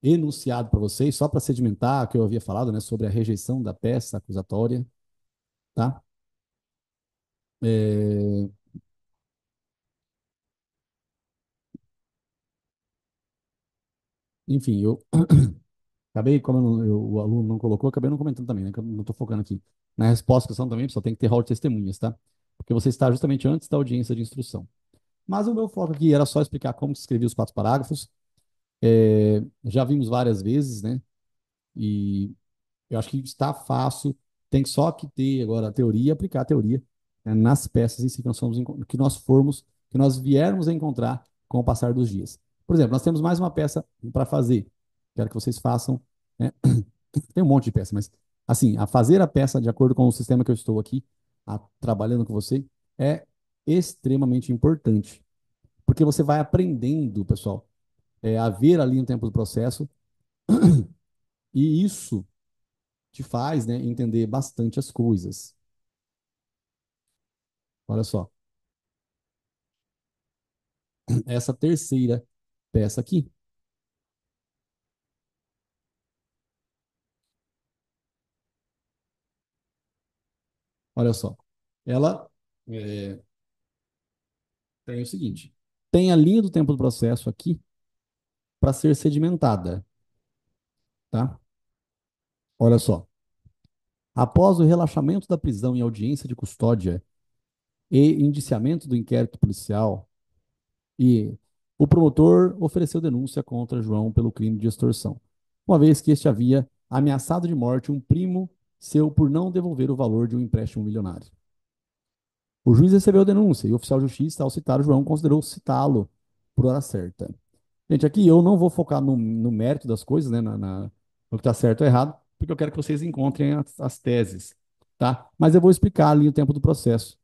enunciado para vocês, só para sedimentar o que eu havia falado, né, sobre a rejeição da peça acusatória, tá? É, enfim, eu acabei, como o aluno não colocou, acabei não comentando também, né? Que eu não estou focando aqui. Na resposta à questão também, só tem que ter rol de testemunhas, tá? Porque você está justamente antes da audiência de instrução. Mas o meu foco aqui era só explicar como se escrevia os 4 parágrafos. Já vimos várias vezes, né? E eu acho que está fácil. Tem só que ter agora a teoria e aplicar a teoria, né, nas peças em si que nós, que nós formos, que nós viermos a encontrar com o passar dos dias. Por exemplo, nós temos mais uma peça para fazer. Quero que vocês façam, né? Tem um monte de peça, mas assim, a fazer a peça de acordo com o sistema que eu estou aqui, trabalhando com você, é extremamente importante. Porque você vai aprendendo, pessoal, a ver ali no tempo do processo, e isso te faz, né, entender bastante as coisas. Olha só, essa terceira peça aqui, olha só, ela tem o seguinte: tem a linha do tempo do processo aqui para ser sedimentada, tá? Olha só. Após o relaxamento da prisão em audiência de custódia e indiciamento do inquérito policial, e o promotor ofereceu denúncia contra João pelo crime de extorsão, uma vez que este havia ameaçado de morte um primo seu por não devolver o valor de um empréstimo milionário. O juiz recebeu a denúncia e o oficial de justiça, ao citar o João, considerou citá-lo por hora certa. Gente, aqui eu não vou focar no mérito das coisas, né, no que está certo ou errado, porque eu quero que vocês encontrem as teses, tá? Mas eu vou explicar ali o tempo do processo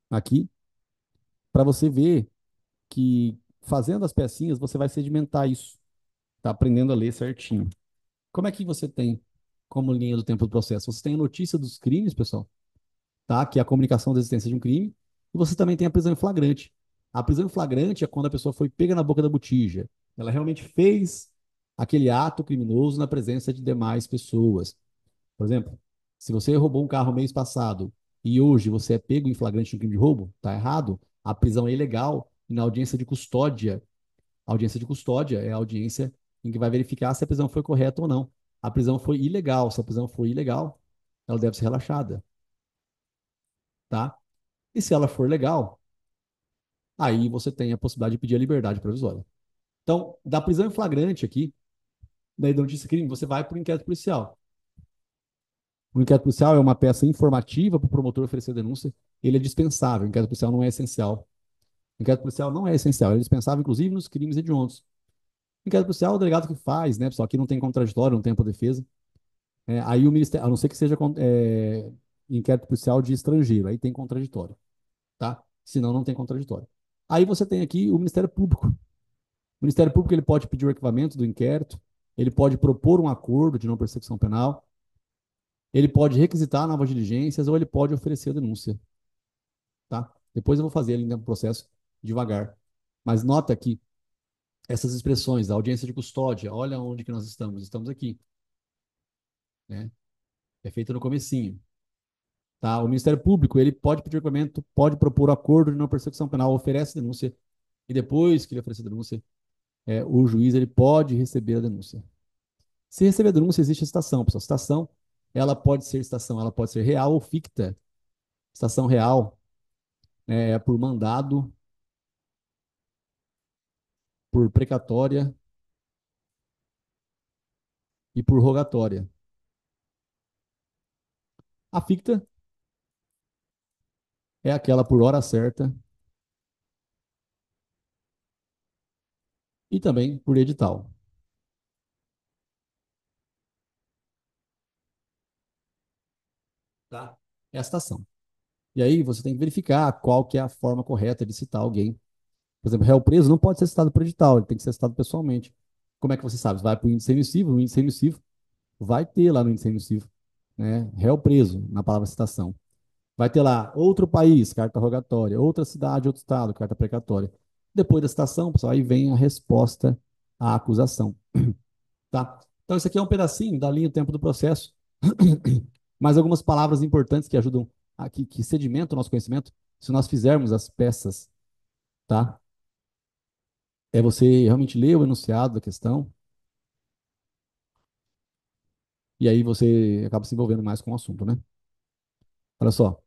aqui, para você ver que fazendo as pecinhas você vai sedimentar isso, tá aprendendo a ler certinho. Como é que você tem como linha do tempo do processo? Você tem a notícia dos crimes, pessoal, tá? Que é a comunicação da existência de um crime, e você também tem a prisão em flagrante. A prisão em flagrante é quando a pessoa foi pega na boca da botija. Ela realmente fez aquele ato criminoso na presença de demais pessoas. Por exemplo, se você roubou um carro mês passado e hoje você é pego em flagrante de crime de roubo, tá errado. A prisão é ilegal e na audiência de custódia é a audiência em que vai verificar se a prisão foi correta ou não. A prisão foi ilegal. Se a prisão foi ilegal, ela deve ser relaxada, tá? E se ela for legal, aí você tem a possibilidade de pedir a liberdade provisória. Então, da prisão em flagrante aqui, da notícia crime, você vai para o inquérito policial. O inquérito policial é uma peça informativa para o promotor oferecer denúncia. Ele é dispensável. O inquérito policial não é essencial. O inquérito policial não é essencial. Ele é dispensável, inclusive, nos crimes hediondos. O inquérito policial é o delegado que faz, né, pessoal? Aqui não tem contraditório, não tem ampla defesa. Aí o Ministério, a não ser que seja inquérito policial de estrangeiro, aí tem contraditório, tá? Senão não tem contraditório. Aí você tem aqui o Ministério Público. O Ministério Público ele pode pedir o arquivamento do inquérito, ele pode propor um acordo de não persecução penal, ele pode requisitar novas diligências ou ele pode oferecer a denúncia, tá? Depois eu vou fazer ali no processo devagar. Mas nota que essas expressões, a audiência de custódia, olha onde que nós estamos. Estamos aqui, né? É feito no comecinho. Tá? O Ministério Público ele pode pedir arquivamento, pode propor acordo de não persecução penal, oferece denúncia, e depois que ele oferecer a denúncia, o juiz ele pode receber a denúncia. Se receber a denúncia, existe a citação, pessoal. Citação, ela pode ser real ou ficta. Citação real é por mandado, por precatória e por rogatória. A ficta é aquela por hora certa e também por edital. Tá? É a citação. E aí você tem que verificar qual que é a forma correta de citar alguém. Por exemplo, réu preso não pode ser citado por edital, ele tem que ser citado pessoalmente. Como é que você sabe? Você vai para o índice emissivo, no índice emissivo vai ter lá no índice emissivo, né? Réu preso, na palavra citação. Vai ter lá outro país, carta rogatória, outra cidade, outro estado, carta precatória. Depois da citação, pessoal, aí vem a resposta à acusação, tá? Então, isso aqui é um pedacinho da linha do tempo do processo, mas algumas palavras importantes que ajudam, que sedimentam o nosso conhecimento, se nós fizermos as peças, tá? É você realmente ler o enunciado da questão, e aí você acaba se envolvendo mais com o assunto, né? Olha só.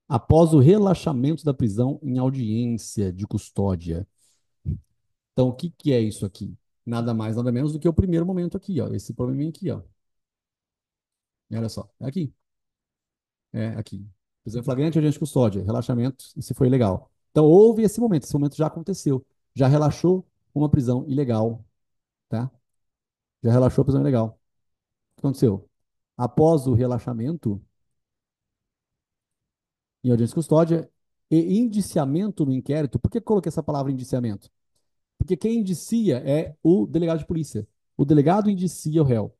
Após o relaxamento da prisão em audiência de custódia. Então, o que que é isso aqui? Nada mais, nada menos do que o primeiro momento aqui, ó. Esse probleminha aqui, ó. Olha só. É aqui. É aqui. Prisão em flagrante, audiência de custódia. Relaxamento, e se foi ilegal. Então, houve esse momento. Esse momento já aconteceu. Já relaxou uma prisão ilegal, tá? Já relaxou a prisão ilegal. O que aconteceu? Após o relaxamento, em audiência de custódia e indiciamento no inquérito. Por que coloquei essa palavra indiciamento? Porque quem indicia é o delegado de polícia. O delegado indicia o réu,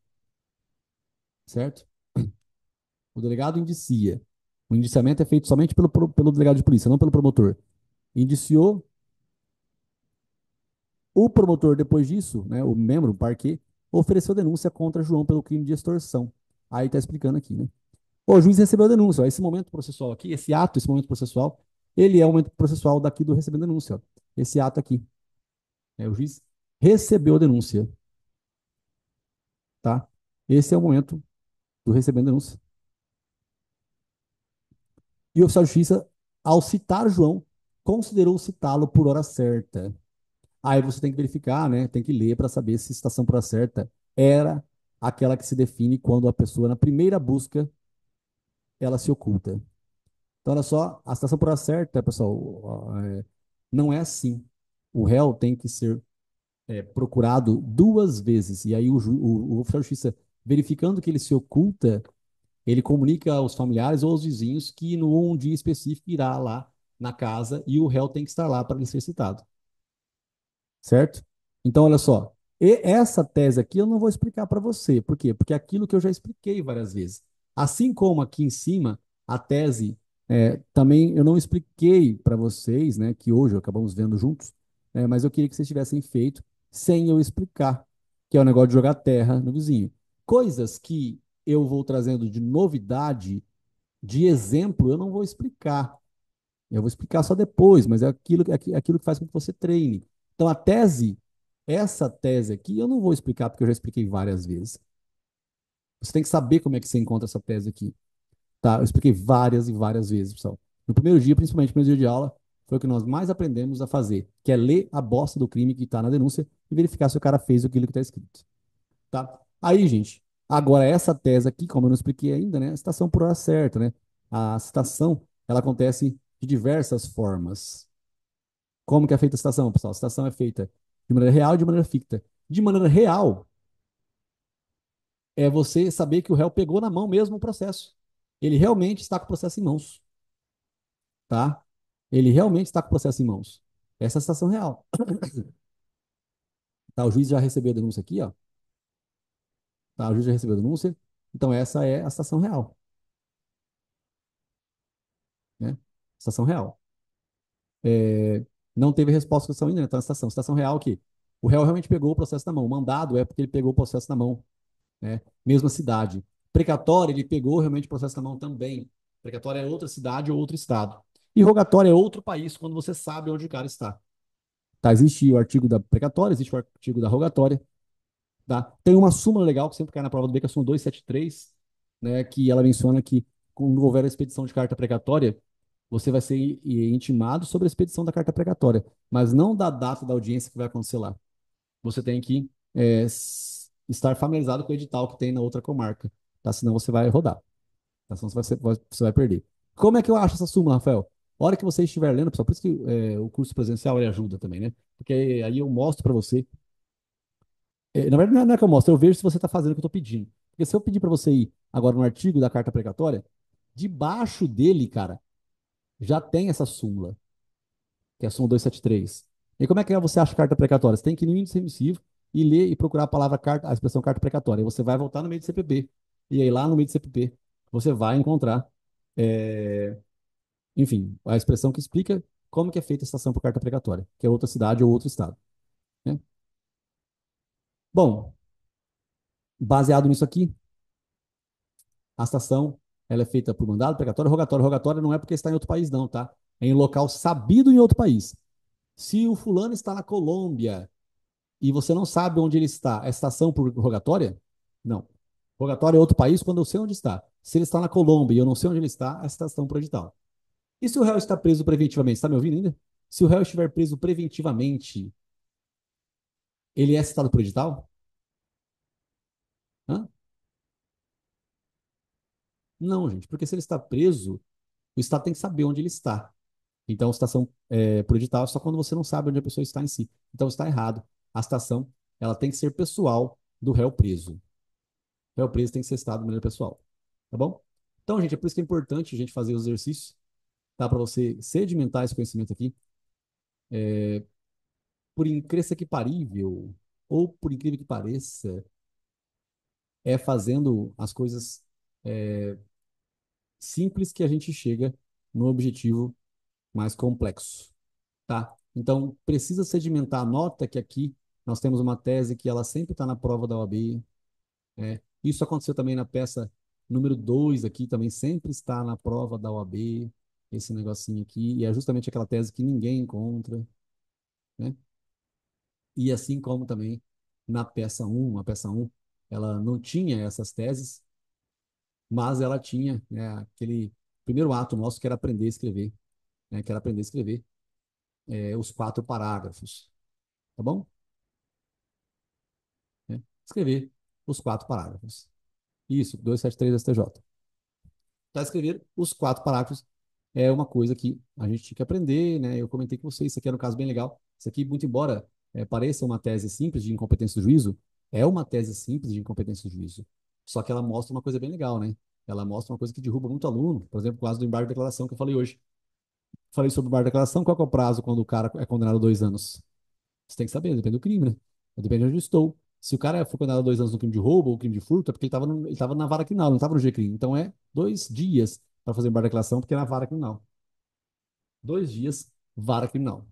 certo? O delegado indicia. O indiciamento é feito somente pelo delegado de polícia, não pelo promotor. Indiciou o promotor, depois disso, né, o membro, o parquet, ofereceu denúncia contra João pelo crime de extorsão. Aí está explicando aqui, né? O juiz recebeu a denúncia. Ó, esse momento processual aqui, esse ato, esse momento processual, ele é o momento processual daqui do recebendo a denúncia. Ó. Esse ato aqui. O juiz recebeu a denúncia, tá? Esse é o momento do recebendo a denúncia. E o oficial de justiça, ao citar João, considerou citá-lo por hora certa. Aí você tem que verificar, né? Tem que ler para saber se citação por hora certa era aquela que se define quando a pessoa, na primeira busca, ela se oculta. Então, olha só, a citação por hora certa, pessoal, não é assim. O réu tem que ser procurado duas vezes. E aí o oficial de justiça, verificando que ele se oculta, ele comunica aos familiares ou aos vizinhos que no um dia específico irá lá na casa e o réu tem que estar lá para ele ser citado, certo? Então, olha só, e essa tese aqui eu não vou explicar para você. Por quê? Porque é aquilo que eu já expliquei várias vezes. Assim como aqui em cima, a tese Também eu não expliquei para vocês, né, que hoje acabamos vendo juntos, mas eu queria que vocês tivessem feito sem eu explicar, que é o negócio de jogar terra no vizinho. Coisas que eu vou trazendo de novidade, de exemplo, eu não vou explicar. Eu vou explicar só depois, mas é aquilo que faz com que você treine. Então, a tese, essa tese aqui, eu não vou explicar porque eu já expliquei várias vezes. Você tem que saber como é que você encontra essa tese aqui. Tá? Eu expliquei várias e várias vezes, pessoal. No primeiro dia, principalmente no primeiro dia de aula, foi o que nós mais aprendemos a fazer, que é ler a bosta do crime que está na denúncia e verificar se o cara fez aquilo que está escrito. Tá? Aí, gente, agora essa tese aqui, como eu não expliquei ainda, né? A citação por hora certa, né? A citação, ela acontece de diversas formas. Como que é feita a citação, pessoal? A citação é feita de maneira real e de maneira ficta. De maneira real, é você saber que o réu pegou na mão mesmo o processo. Ele realmente está com o processo em mãos, tá? Ele realmente está com o processo em mãos. Essa é a citação real. Tá? O juiz já recebeu a denúncia aqui, ó. Tá? O juiz já recebeu a denúncia. Então, essa é a citação real, né? Citação real. É, não teve resposta à questão ainda, né? Então, a citação real aqui. O réu realmente pegou o processo na mão. O mandado é porque ele pegou o processo na mão, né? Mesma cidade. Precatório, ele pegou realmente o processo na mão também. Precatório é outra cidade ou outro estado. E rogatório é outro país, quando você sabe onde o cara está. Tá? Existe o artigo da precatória, existe o artigo da rogatória. Tá? Tem uma súmula legal que sempre cai na prova do B, que é a súmula 273, né, que ela menciona que quando houver a expedição de carta precatória, você vai ser intimado sobre a expedição da carta precatória, mas não da data da audiência que vai acontecer lá. Você tem que estar familiarizado com o edital que tem na outra comarca, tá? Senão você vai rodar, tá? Senão você vai perder. Como é que eu acho essa súmula, Rafael? A hora que você estiver lendo, pessoal, por isso que o curso presencial ele ajuda também, né? Porque aí eu mostro para você. Na verdade, não é que eu mostro, eu vejo se você está fazendo o que eu estou pedindo. Porque se eu pedir para você ir agora no artigo da carta precatória, debaixo dele, cara, já tem essa súmula, que é a súmula 273. E como é que você acha carta precatória? Você tem que ir no índice emissivo e ler e procurar a palavra carta, a expressão carta precatória. E você vai voltar no meio do CPP. E aí lá no meio do CPP, você vai encontrar, é, enfim, a expressão que explica como que é feita a citação por carta precatória, que é outra cidade ou outro estado, né? Bom, baseado nisso aqui, a citação ela é feita por mandado, precatório, rogatório. Rogatório não é porque está em outro país, não, tá? É em local sabido em outro país. Se o fulano está na Colômbia e você não sabe onde ele está, é citação por rogatória? Não. Rogatório é outro país quando eu sei onde está. Se ele está na Colômbia e eu não sei onde ele está, é citação por edital. E se o réu está preso preventivamente? Está me ouvindo ainda? Se o réu estiver preso preventivamente, ele é citado por edital? Hã? Não, gente, porque se ele está preso, o Estado tem que saber onde ele está. Então, citação por edital é só quando você não sabe onde a pessoa está em si. Então, está errado. A citação, ela tem que ser pessoal do réu preso. O réu preso tem que ser citado de maneira pessoal. Tá bom? Então, gente, é por isso que é importante a gente fazer os exercícios, tá? Para você sedimentar esse conhecimento aqui. Por incrível que parível, ou por incrível que pareça, é fazendo as coisas simples que a gente chega no objetivo mais complexo. Tá? Então, precisa sedimentar. Nota que aqui nós temos uma tese que ela sempre está na prova da OAB. Isso aconteceu também na peça número 2 aqui, também sempre está na prova da OAB, esse negocinho aqui, e é justamente aquela tese que ninguém encontra, né? E assim como também na peça um, a peça um ela não tinha essas teses, mas ela tinha, né, aquele primeiro ato nosso que era aprender a escrever, né, que era aprender a escrever os 4 parágrafos, tá bom? Né? Escrever os 4 parágrafos. Isso, 273 STJ. Tá escrever os 4 parágrafos é uma coisa que a gente tinha que aprender, né? Eu comentei com vocês, isso aqui era um caso bem legal. Isso aqui, muito embora pareça uma tese simples de incompetência do juízo, é uma tese simples de incompetência do juízo. Só que ela mostra uma coisa bem legal, né? Ela mostra uma coisa que derruba muito aluno. Por exemplo, o caso do embargo de declaração que eu falei hoje. Falei sobre o embargo de declaração, qual que é o prazo quando o cara é condenado a 2 anos? Você tem que saber, depende do crime, né? Depende de onde eu estou. Se o cara foi condenado a 2 anos no crime de roubo ou crime de furto, é porque ele estava na vara criminal, não estava no G-crime. Então é 2 dias. para fazer embargo de declaração, porque é na vara criminal. 2 dias, vara criminal.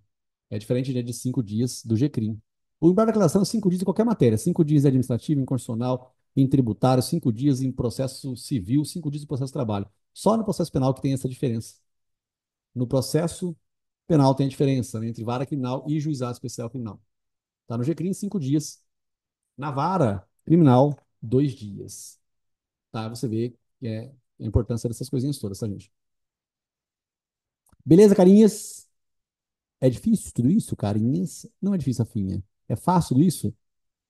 É diferente, né, de 5 dias do GCRIM. O embargo de declaração é 5 dias em qualquer matéria. 5 dias em administrativo, em constitucional, em tributário, 5 dias em processo civil, 5 dias em processo de trabalho. Só no processo penal que tem essa diferença. No processo penal tem a diferença, né, entre vara criminal e juizado especial criminal. Tá no GCRIM, 5 dias. Na vara criminal, 2 dias. Tá? Você vê que é a importância dessas coisinhas todas, tá, gente? Beleza, carinhas? É difícil tudo isso, carinhas? Não é difícil, Afinha. É fácil tudo isso?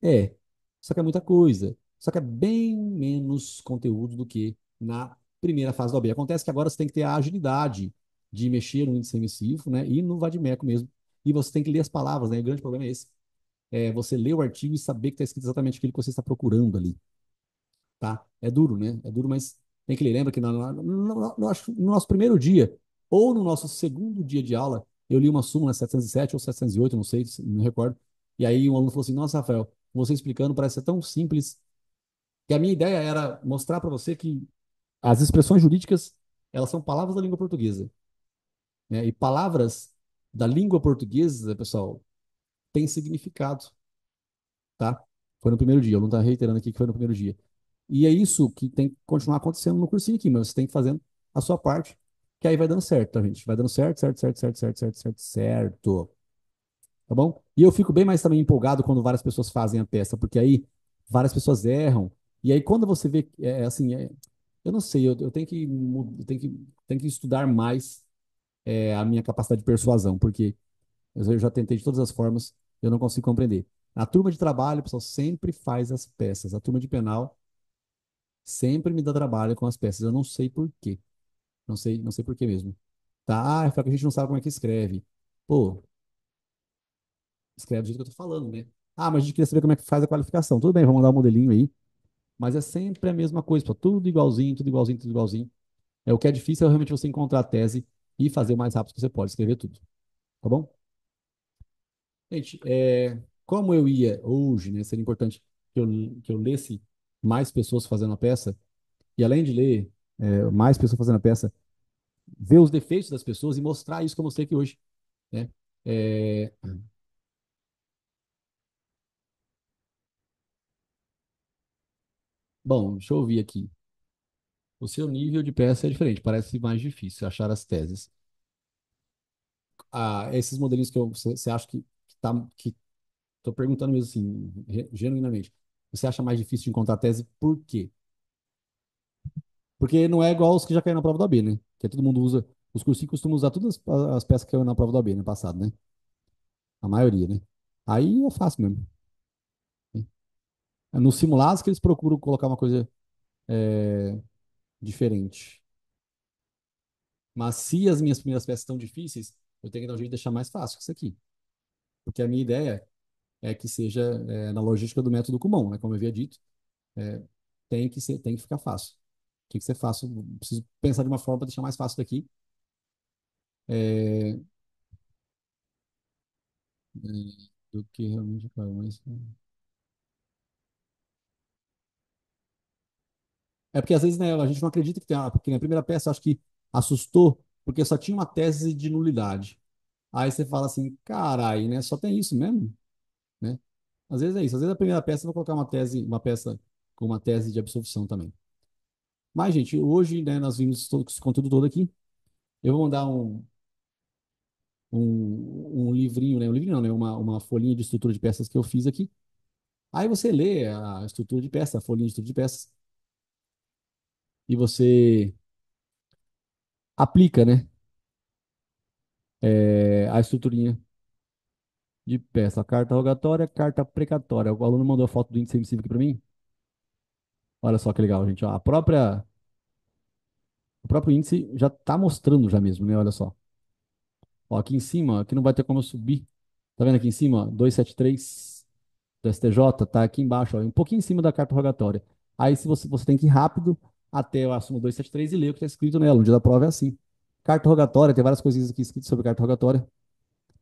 É. Só que é muita coisa. Só que é bem menos conteúdo do que na primeira fase da OAB. Acontece que agora você tem que ter a agilidade de mexer no índice emissivo, né? E no vadimeco mesmo. E você tem que ler as palavras, né? O grande problema é esse. É você ler o artigo e saber que está escrito exatamente aquilo que você está procurando ali, tá? É duro, né? É duro, mas tem que ler. Lembra que no nosso primeiro dia, ou no nosso segundo dia de aula, eu li uma súmula 707 ou 708, não sei, não recordo. E aí um aluno falou assim: Nossa, Rafael, você explicando parece ser tão simples. Que a minha ideia era mostrar para você que as expressões jurídicas, elas são palavras da língua portuguesa, né? E palavras da língua portuguesa, pessoal, têm significado, tá? Foi no primeiro dia, eu não estou reiterando aqui que foi no primeiro dia. E é isso que tem que continuar acontecendo no cursinho aqui, mas você tem que fazer a sua parte, que aí vai dando certo, tá, gente? Vai dando certo, certo, certo, certo, certo, certo, certo, certo. Tá bom? E eu fico bem mais também empolgado quando várias pessoas fazem a peça, porque aí várias pessoas erram. E aí quando você vê, assim, eu não sei, eu tenho que, tenho que estudar mais a minha capacidade de persuasão, porque eu já tentei de todas as formas, eu não consigo compreender. Na turma de trabalho, o pessoal sempre faz as peças. A turma de penal sempre me dá trabalho com as peças. Eu não sei por quê. Não sei por quê mesmo. Tá? Ah, é que a gente não sabe como é que escreve. Pô, escreve do jeito que eu tô falando, né? Ah, mas a gente queria saber como é que faz a qualificação. Tudo bem, vamos mandar um modelinho aí. Mas é sempre a mesma coisa, pô. Tudo igualzinho, tudo igualzinho, tudo igualzinho. É o que é difícil é realmente você encontrar a tese e fazer o mais rápido que você pode, escrever tudo. Tá bom? Gente, como eu ia hoje, né? Seria importante que eu lesse mais pessoas fazendo a peça. E além de ler mais pessoas fazendo a peça, ver os defeitos das pessoas e mostrar isso que eu mostrei aqui hoje, né? É, bom, deixa eu ouvir aqui. O seu nível de peça é diferente, parece mais difícil achar as teses. Ah, esses modelinhos que você acha que tô perguntando mesmo assim, genuinamente. Você acha mais difícil de encontrar tese por quê? Porque não é igual os que já caíram na prova da OAB, né? Que todo mundo usa, os cursinhos costumam usar todas as peças que caíram na prova da OAB, no passado, né? A maioria, né? Aí é fácil mesmo. Né? É nos simulados que eles procuram colocar uma coisa é, diferente. Mas se as minhas primeiras peças estão difíceis, eu tenho que dar um jeito de deixar mais fácil que isso aqui. Porque a minha ideia é que seja na logística do método comum, né? Como eu havia dito, é, tem que ficar fácil. Tem que ser fácil. Preciso pensar de uma forma para deixar mais fácil daqui. É, do que realmente, cara, mas... É porque às vezes, né, a gente não acredita que tem uma, porque na primeira peça eu acho que assustou, porque só tinha uma tese de nulidade. Aí você fala assim, carai, né? Só tem isso mesmo, né? Às vezes é isso. Às vezes a primeira peça eu vou colocar uma peça com uma tese de absolvição também. Mas, gente, hoje, né, nós vimos todo esse conteúdo todo aqui. Eu vou mandar um livrinho, né? Um livrinho não, né? Uma folhinha de estrutura de peças que eu fiz aqui. Aí você lê a estrutura de peça, a folhinha de estrutura de peças, e você aplica, né? A estruturinha de peça. A carta rogatória, carta precatória. O aluno mandou a foto do índice emissível aqui para mim. Olha só que legal, gente. Ó, o próprio índice já está mostrando já mesmo, né? Olha só. Ó, aqui em cima, ó, aqui não vai ter como eu subir. Tá vendo aqui em cima, ó, 273 do STJ, tá aqui embaixo, ó, um pouquinho em cima da carta rogatória. Aí se você tem que ir rápido até a súmula 273 e ler o que está escrito nela. No dia da prova é assim. Carta rogatória, tem várias coisinhas aqui escritas sobre carta rogatória,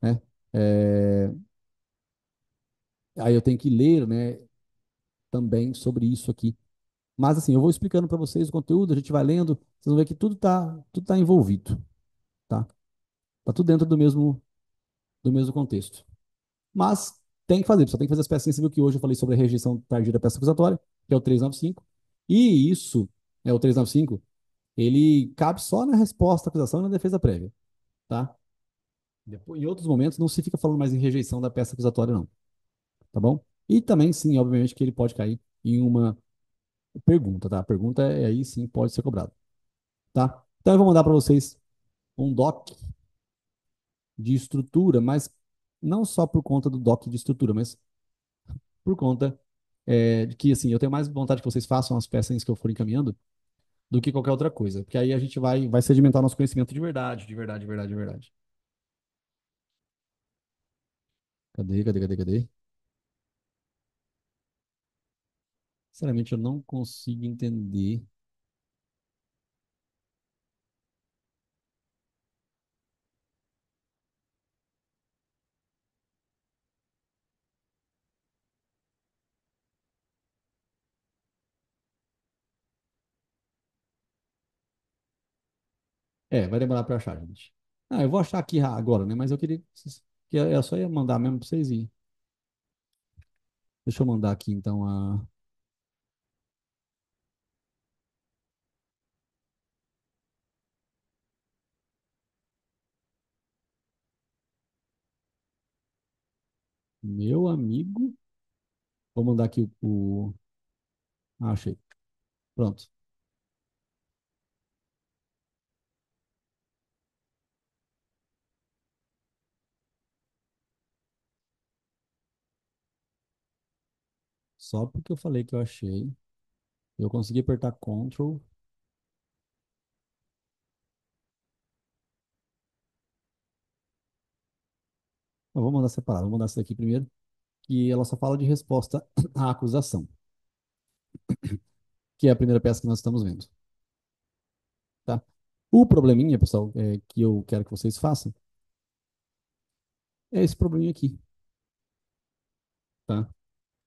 né? É, aí eu tenho que ler, né, também sobre isso aqui. Mas assim, eu vou explicando para vocês o conteúdo, a gente vai lendo, vocês vão ver que tudo tá envolvido, tá? Tá tudo dentro do mesmo contexto. Mas tem que fazer, só tem que fazer as pecinhas. Você viu que hoje eu falei sobre a rejeição tardia da peça acusatória, que é o 395. E isso, é o 395, ele cabe só na resposta à acusação e na defesa prévia, tá? Depois, em outros momentos não se fica falando mais em rejeição da peça acusatória, não, tá bom? E também, sim, obviamente que ele pode cair em uma pergunta, tá? A pergunta é aí sim pode ser cobrado, tá? Então eu vou mandar para vocês um doc de estrutura, mas não só por conta do doc de estrutura, mas por conta de que, assim, eu tenho mais vontade que vocês façam as peças que eu for encaminhando do que qualquer outra coisa, porque aí a gente vai sedimentar nosso conhecimento de verdade, de verdade, de verdade, de verdade. Cadê, cadê, cadê, cadê? Sinceramente, eu não consigo entender. É, vai demorar para achar, gente. Ah, eu vou achar aqui agora, né? Mas eu queria que eu só ia mandar mesmo para vocês ir. Deixa eu mandar aqui então a meu amigo. Vou mandar aqui Ah, achei. Pronto. Só porque eu falei que eu achei. Eu consegui apertar Ctrl. Eu vou mandar separado. Vou mandar essa daqui primeiro, que ela só fala de resposta à acusação, que é a primeira peça que nós estamos vendo, tá? O probleminha, pessoal, que eu quero que vocês façam é esse probleminha aqui, tá?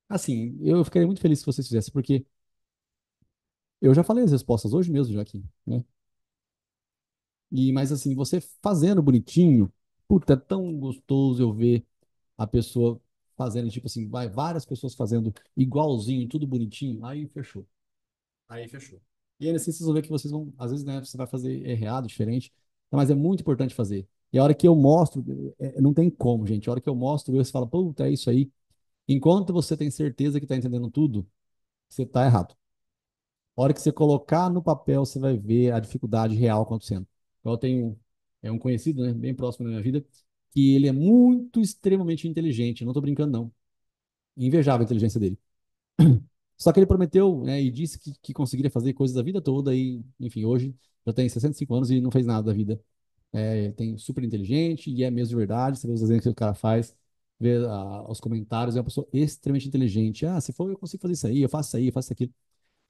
Assim, eu ficaria muito feliz se vocês fizessem, porque eu já falei as respostas hoje mesmo já aqui, né? Mas assim, você fazendo bonitinho, puta, é tão gostoso eu ver a pessoa fazendo, tipo assim, vai, várias pessoas fazendo igualzinho, tudo bonitinho, aí fechou. Aí fechou. E ainda assim, vocês vão ver que vocês vão, às vezes, né, você vai fazer errado, diferente, mas é muito importante fazer. E a hora que eu mostro, não tem como, gente. A hora que eu mostro, você fala, puta, é isso aí. Enquanto você tem certeza que está entendendo tudo, você está errado. A hora que você colocar no papel, você vai ver a dificuldade real acontecendo. Então, eu tenho um conhecido, né, bem próximo da minha vida, que ele é muito extremamente inteligente. Não estou brincando, não. Invejável a inteligência dele. Só que ele prometeu, né, e disse que conseguiria fazer coisas da vida toda e, enfim, hoje já tem 65 anos e não fez nada da vida. Ele tem super inteligente e é mesmo de verdade. Você vê os desenhos que o cara faz, vê os comentários, é uma pessoa extremamente inteligente. Ah, se for, eu consigo fazer isso aí, eu faço isso aí, eu faço isso aqui.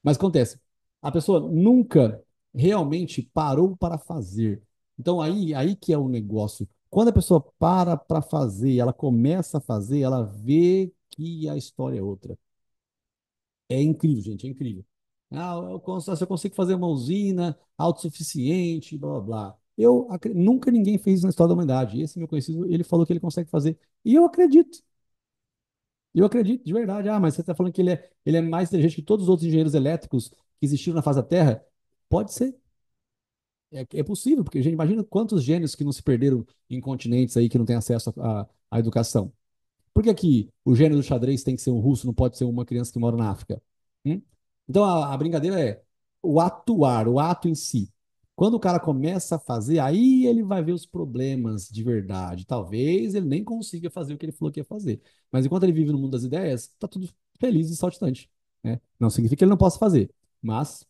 Mas acontece, a pessoa nunca realmente parou para fazer. Então aí que é o negócio. Quando a pessoa para fazer, ela começa a fazer, ela vê que a história é outra. É incrível, gente, é incrível. Ah, se eu consigo fazer uma usina autossuficiente, blá blá blá. Nunca ninguém fez isso na história da humanidade. Esse meu conhecido, ele falou que ele consegue fazer. E eu acredito. Eu acredito, de verdade. Ah, mas você está falando que ele é mais inteligente que todos os outros engenheiros elétricos que existiram na face da Terra? Pode ser. É possível, porque a gente imagina quantos gênios que não se perderam em continentes aí que não têm acesso à educação. Por que que o gênio do xadrez tem que ser um russo, não pode ser uma criança que mora na África? Hum? Então a brincadeira é o atuar, o ato em si. Quando o cara começa a fazer, aí ele vai ver os problemas de verdade. Talvez ele nem consiga fazer o que ele falou que ia fazer. Mas enquanto ele vive no mundo das ideias, tá tudo feliz e saltitante, né? Não significa que ele não possa fazer, mas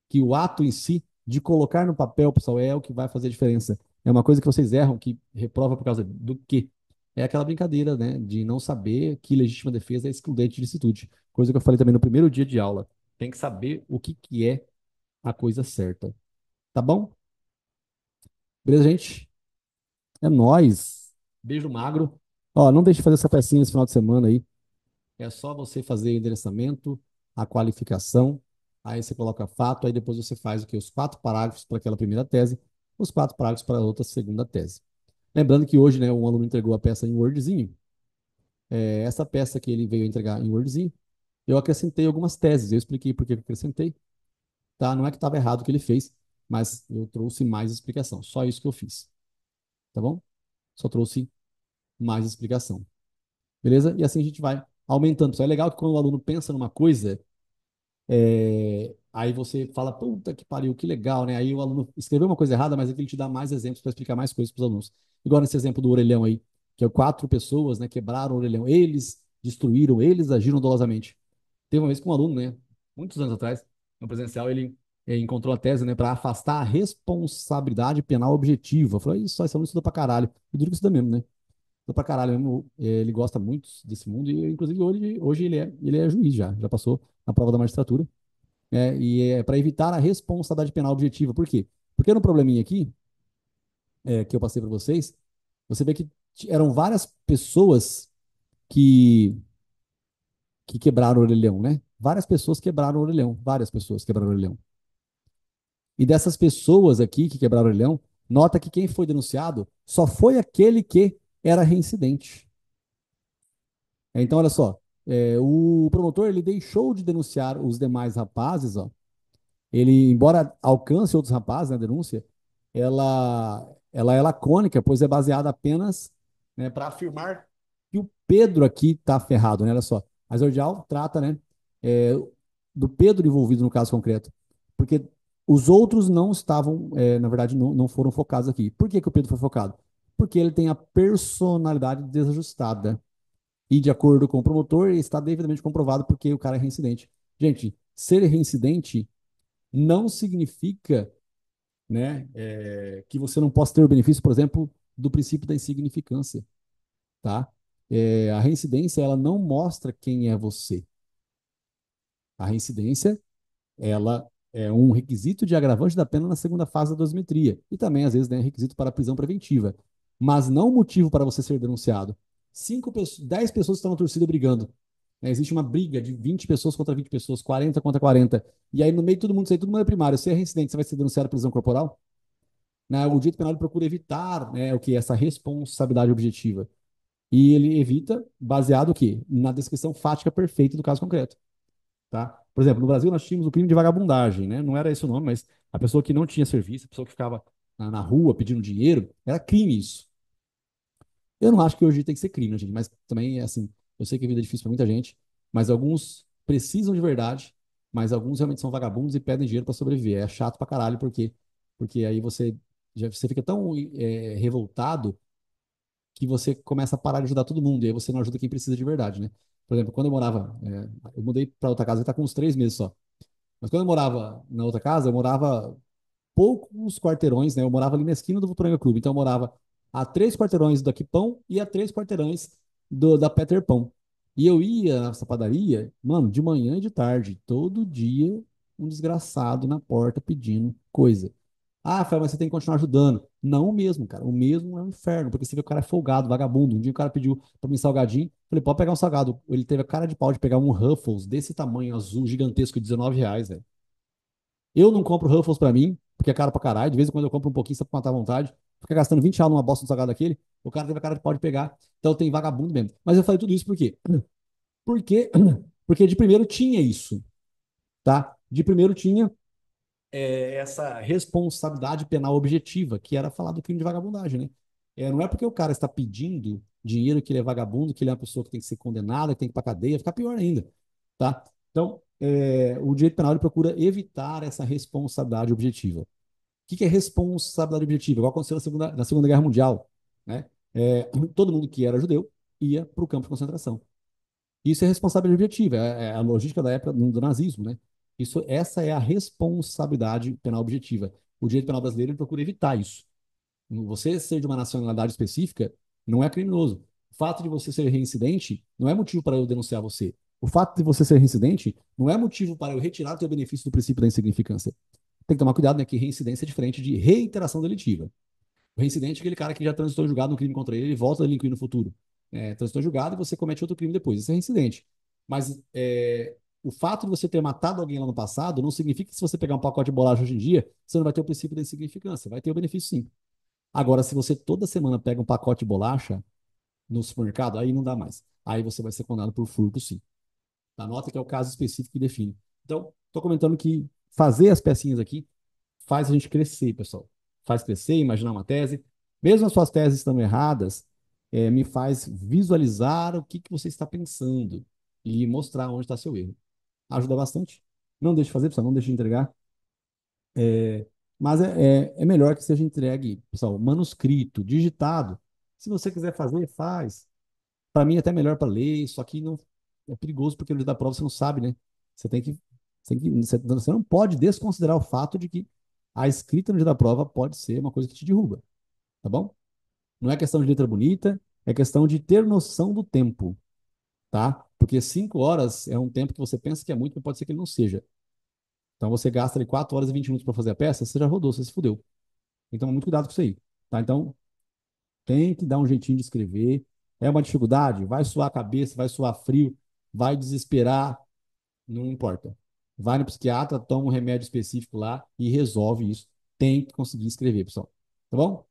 que o ato em si de colocar no papel, pessoal, é o que vai fazer a diferença. É uma coisa que vocês erram, que reprova por causa do quê? É aquela brincadeira, né, de não saber que legítima defesa é excludente de licitude. Coisa que eu falei também no primeiro dia de aula. Tem que saber o que que é a coisa certa. Tá bom? Beleza, gente? É nóis. Beijo magro. Ó, não deixe de fazer essa pecinha esse final de semana aí. É só você fazer o endereçamento, a qualificação. Aí você coloca fato, aí depois você faz o quê? Os quatro parágrafos para aquela primeira tese, os quatro parágrafos para a outra segunda tese. Lembrando que hoje, né, um aluno entregou a peça em Wordzinho. Essa peça que ele veio entregar em Wordzinho, eu acrescentei algumas teses. Eu expliquei por que eu acrescentei, tá? Não é que estava errado o que ele fez, mas eu trouxe mais explicação. Só isso que eu fiz, tá bom? Só trouxe mais explicação. Beleza? E assim a gente vai aumentando. Só é legal que quando o aluno pensa numa coisa, aí você fala, puta que pariu, que legal, né? Aí o aluno escreveu uma coisa errada, mas aqui ele te dá mais exemplos para explicar mais coisas para os alunos. Igual nesse exemplo do orelhão aí, que é quatro pessoas, né, quebraram o orelhão. Eles destruíram, eles agiram dolosamente. Teve uma vez que um aluno, né, muitos anos atrás, no presencial, ele encontrou a tese, né, para afastar a responsabilidade penal objetiva. Falou, isso, esse aluno estuda pra caralho. E duro que estuda mesmo, né? Estuda pra caralho mesmo. Ele gosta muito desse mundo e, inclusive, hoje ele é juiz já passou na prova da magistratura, e é para evitar a responsabilidade penal objetiva. Por quê? Porque no probleminha aqui, que eu passei para vocês, você vê que eram várias pessoas que, que quebraram o orelhão, né? Várias pessoas quebraram o orelhão, várias pessoas quebraram o orelhão. E dessas pessoas aqui que quebraram o orelhão, nota que quem foi denunciado só foi aquele que era reincidente. Então, olha só, o promotor ele deixou de denunciar os demais rapazes, ó. Ele, embora alcance outros rapazes na denúncia, ela é lacônica, pois é baseada apenas, né, para afirmar que o Pedro aqui está ferrado, né? Olha só, a exordial trata, né, é, do Pedro envolvido no caso concreto, porque os outros não estavam, na verdade, não foram focados aqui. Por que que o Pedro foi focado? Porque ele tem a personalidade desajustada e, de acordo com o promotor, está devidamente comprovado porque o cara é reincidente. Gente, ser reincidente não significa, né, que você não possa ter o benefício, por exemplo, do princípio da insignificância, tá? A reincidência, ela não mostra quem é você. A reincidência, ela é um requisito de agravante da pena na segunda fase da dosimetria e também, às vezes, né, requisito para a prisão preventiva, mas não motivo para você ser denunciado. 10 pessoas estão na torcida brigando. Né? Existe uma briga de 20 pessoas contra 20 pessoas, 40 contra 40. E aí, no meio de todo mundo, isso aí, todo mundo é primário. Se é reincidente, você vai ser denunciado por prisão corporal? Né? O direito penal ele procura evitar, né, o que? Essa responsabilidade objetiva. E ele evita baseado o quê? Na descrição fática perfeita do caso concreto. Tá? Por exemplo, no Brasil nós tínhamos o crime de vagabundagem, né? Não era esse o nome, mas a pessoa que não tinha serviço, a pessoa que ficava na rua pedindo dinheiro, era crime isso. Eu não acho que hoje tem que ser crime, né, gente? Mas também, assim, eu sei que a vida é difícil para muita gente, mas alguns precisam de verdade, mas alguns realmente são vagabundos e pedem dinheiro para sobreviver. É chato pra caralho, porque aí você fica tão revoltado que você começa a parar de ajudar todo mundo, e aí você não ajuda quem precisa de verdade, né? Por exemplo, quando eu mudei para outra casa, está com uns 3 meses só. Mas quando eu morava na outra casa, eu morava poucos quarteirões, né? Eu morava ali na esquina do Votuporanga Clube. Então eu morava a 3 quarteirões do Aquipão e a 3 quarteirões da Peter Pão. E eu ia nessa padaria, mano, de manhã e de tarde, todo dia, um desgraçado na porta pedindo coisa. Ah, Rafael, mas você tem que continuar ajudando. Não o mesmo, cara. O mesmo é um inferno, porque você vê que o cara é folgado, vagabundo. Um dia o cara pediu pra mim salgadinho. Falei, pode pegar um salgado. Ele teve a cara de pau de pegar um Ruffles desse tamanho azul, gigantesco, de R$ 19, velho. Eu não compro Ruffles pra mim, porque é caro pra caralho. De vez em quando eu compro um pouquinho só pra matar a vontade. Fica gastando R$ 20 numa bosta de salgado daquele. O cara teve a cara de pau de pegar. Então tem vagabundo mesmo. Mas eu falei tudo isso por quê? Porque, porque de primeiro tinha isso, tá? De primeiro tinha essa responsabilidade penal objetiva, que era falar do crime de vagabundagem, né? Não é porque o cara está pedindo dinheiro que ele é vagabundo, que ele é uma pessoa que tem que ser condenada, que tem que ir para cadeia, fica pior ainda, tá? Então, o direito penal ele procura evitar essa responsabilidade objetiva. O que é responsabilidade objetiva? Igual aconteceu na Segunda Guerra Mundial, né? Todo mundo que era judeu ia para o campo de concentração. Isso é responsabilidade objetiva, é a logística da época do nazismo, né? Essa é a responsabilidade penal objetiva. O direito penal brasileiro ele procura evitar isso. Você ser de uma nacionalidade específica não é criminoso. O fato de você ser reincidente não é motivo para eu denunciar você. O fato de você ser reincidente não é motivo para eu retirar o teu benefício do princípio da insignificância. Tem que tomar cuidado, né? Que reincidência é diferente de reiteração delitiva. O reincidente é aquele cara que já transitou julgado no crime contra ele, ele volta a delinquir no futuro. Transitou julgado e você comete outro crime depois. Isso é reincidente. Mas O fato de você ter matado alguém lá no passado não significa que se você pegar um pacote de bolacha hoje em dia, você não vai ter o princípio da insignificância. Vai ter o benefício sim. Agora, se você toda semana pega um pacote de bolacha no supermercado, aí não dá mais. Aí você vai ser condenado por furto, sim. Anota que é o caso específico que define. Então, estou comentando que fazer as pecinhas aqui faz a gente crescer, pessoal. Faz crescer, imaginar uma tese. Mesmo as suas teses estando erradas, me faz visualizar o que, que você está pensando e mostrar onde está seu erro. Ajuda bastante. Não deixe de fazer, pessoal, não deixe de entregar. Mas é melhor que seja entregue, pessoal, manuscrito, digitado. Se você quiser fazer, faz. Para mim, é até melhor para ler, só que não é perigoso porque no dia da prova você não sabe, né? Você tem que, você não pode desconsiderar o fato de que a escrita no dia da prova pode ser uma coisa que te derruba, tá bom? Não é questão de letra bonita, é questão de ter noção do tempo, tá? Porque 5 horas é um tempo que você pensa que é muito, mas pode ser que ele não seja. Então você gasta ali 4 horas e 20 minutos para fazer a peça, você já rodou, você se fudeu. Então, muito cuidado com isso aí, tá? Então, tem que dar um jeitinho de escrever. É uma dificuldade? Vai suar a cabeça, vai suar frio, vai desesperar, não importa. Vai no psiquiatra, toma um remédio específico lá e resolve isso. Tem que conseguir escrever, pessoal. Tá bom?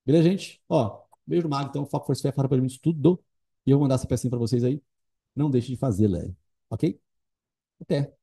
Beleza, gente? Ó, beijo no mag, então, foco, força, fé, fara para mim tudo. E eu vou mandar essa pecinha para vocês aí. Não deixe de fazê-la, ok? Até.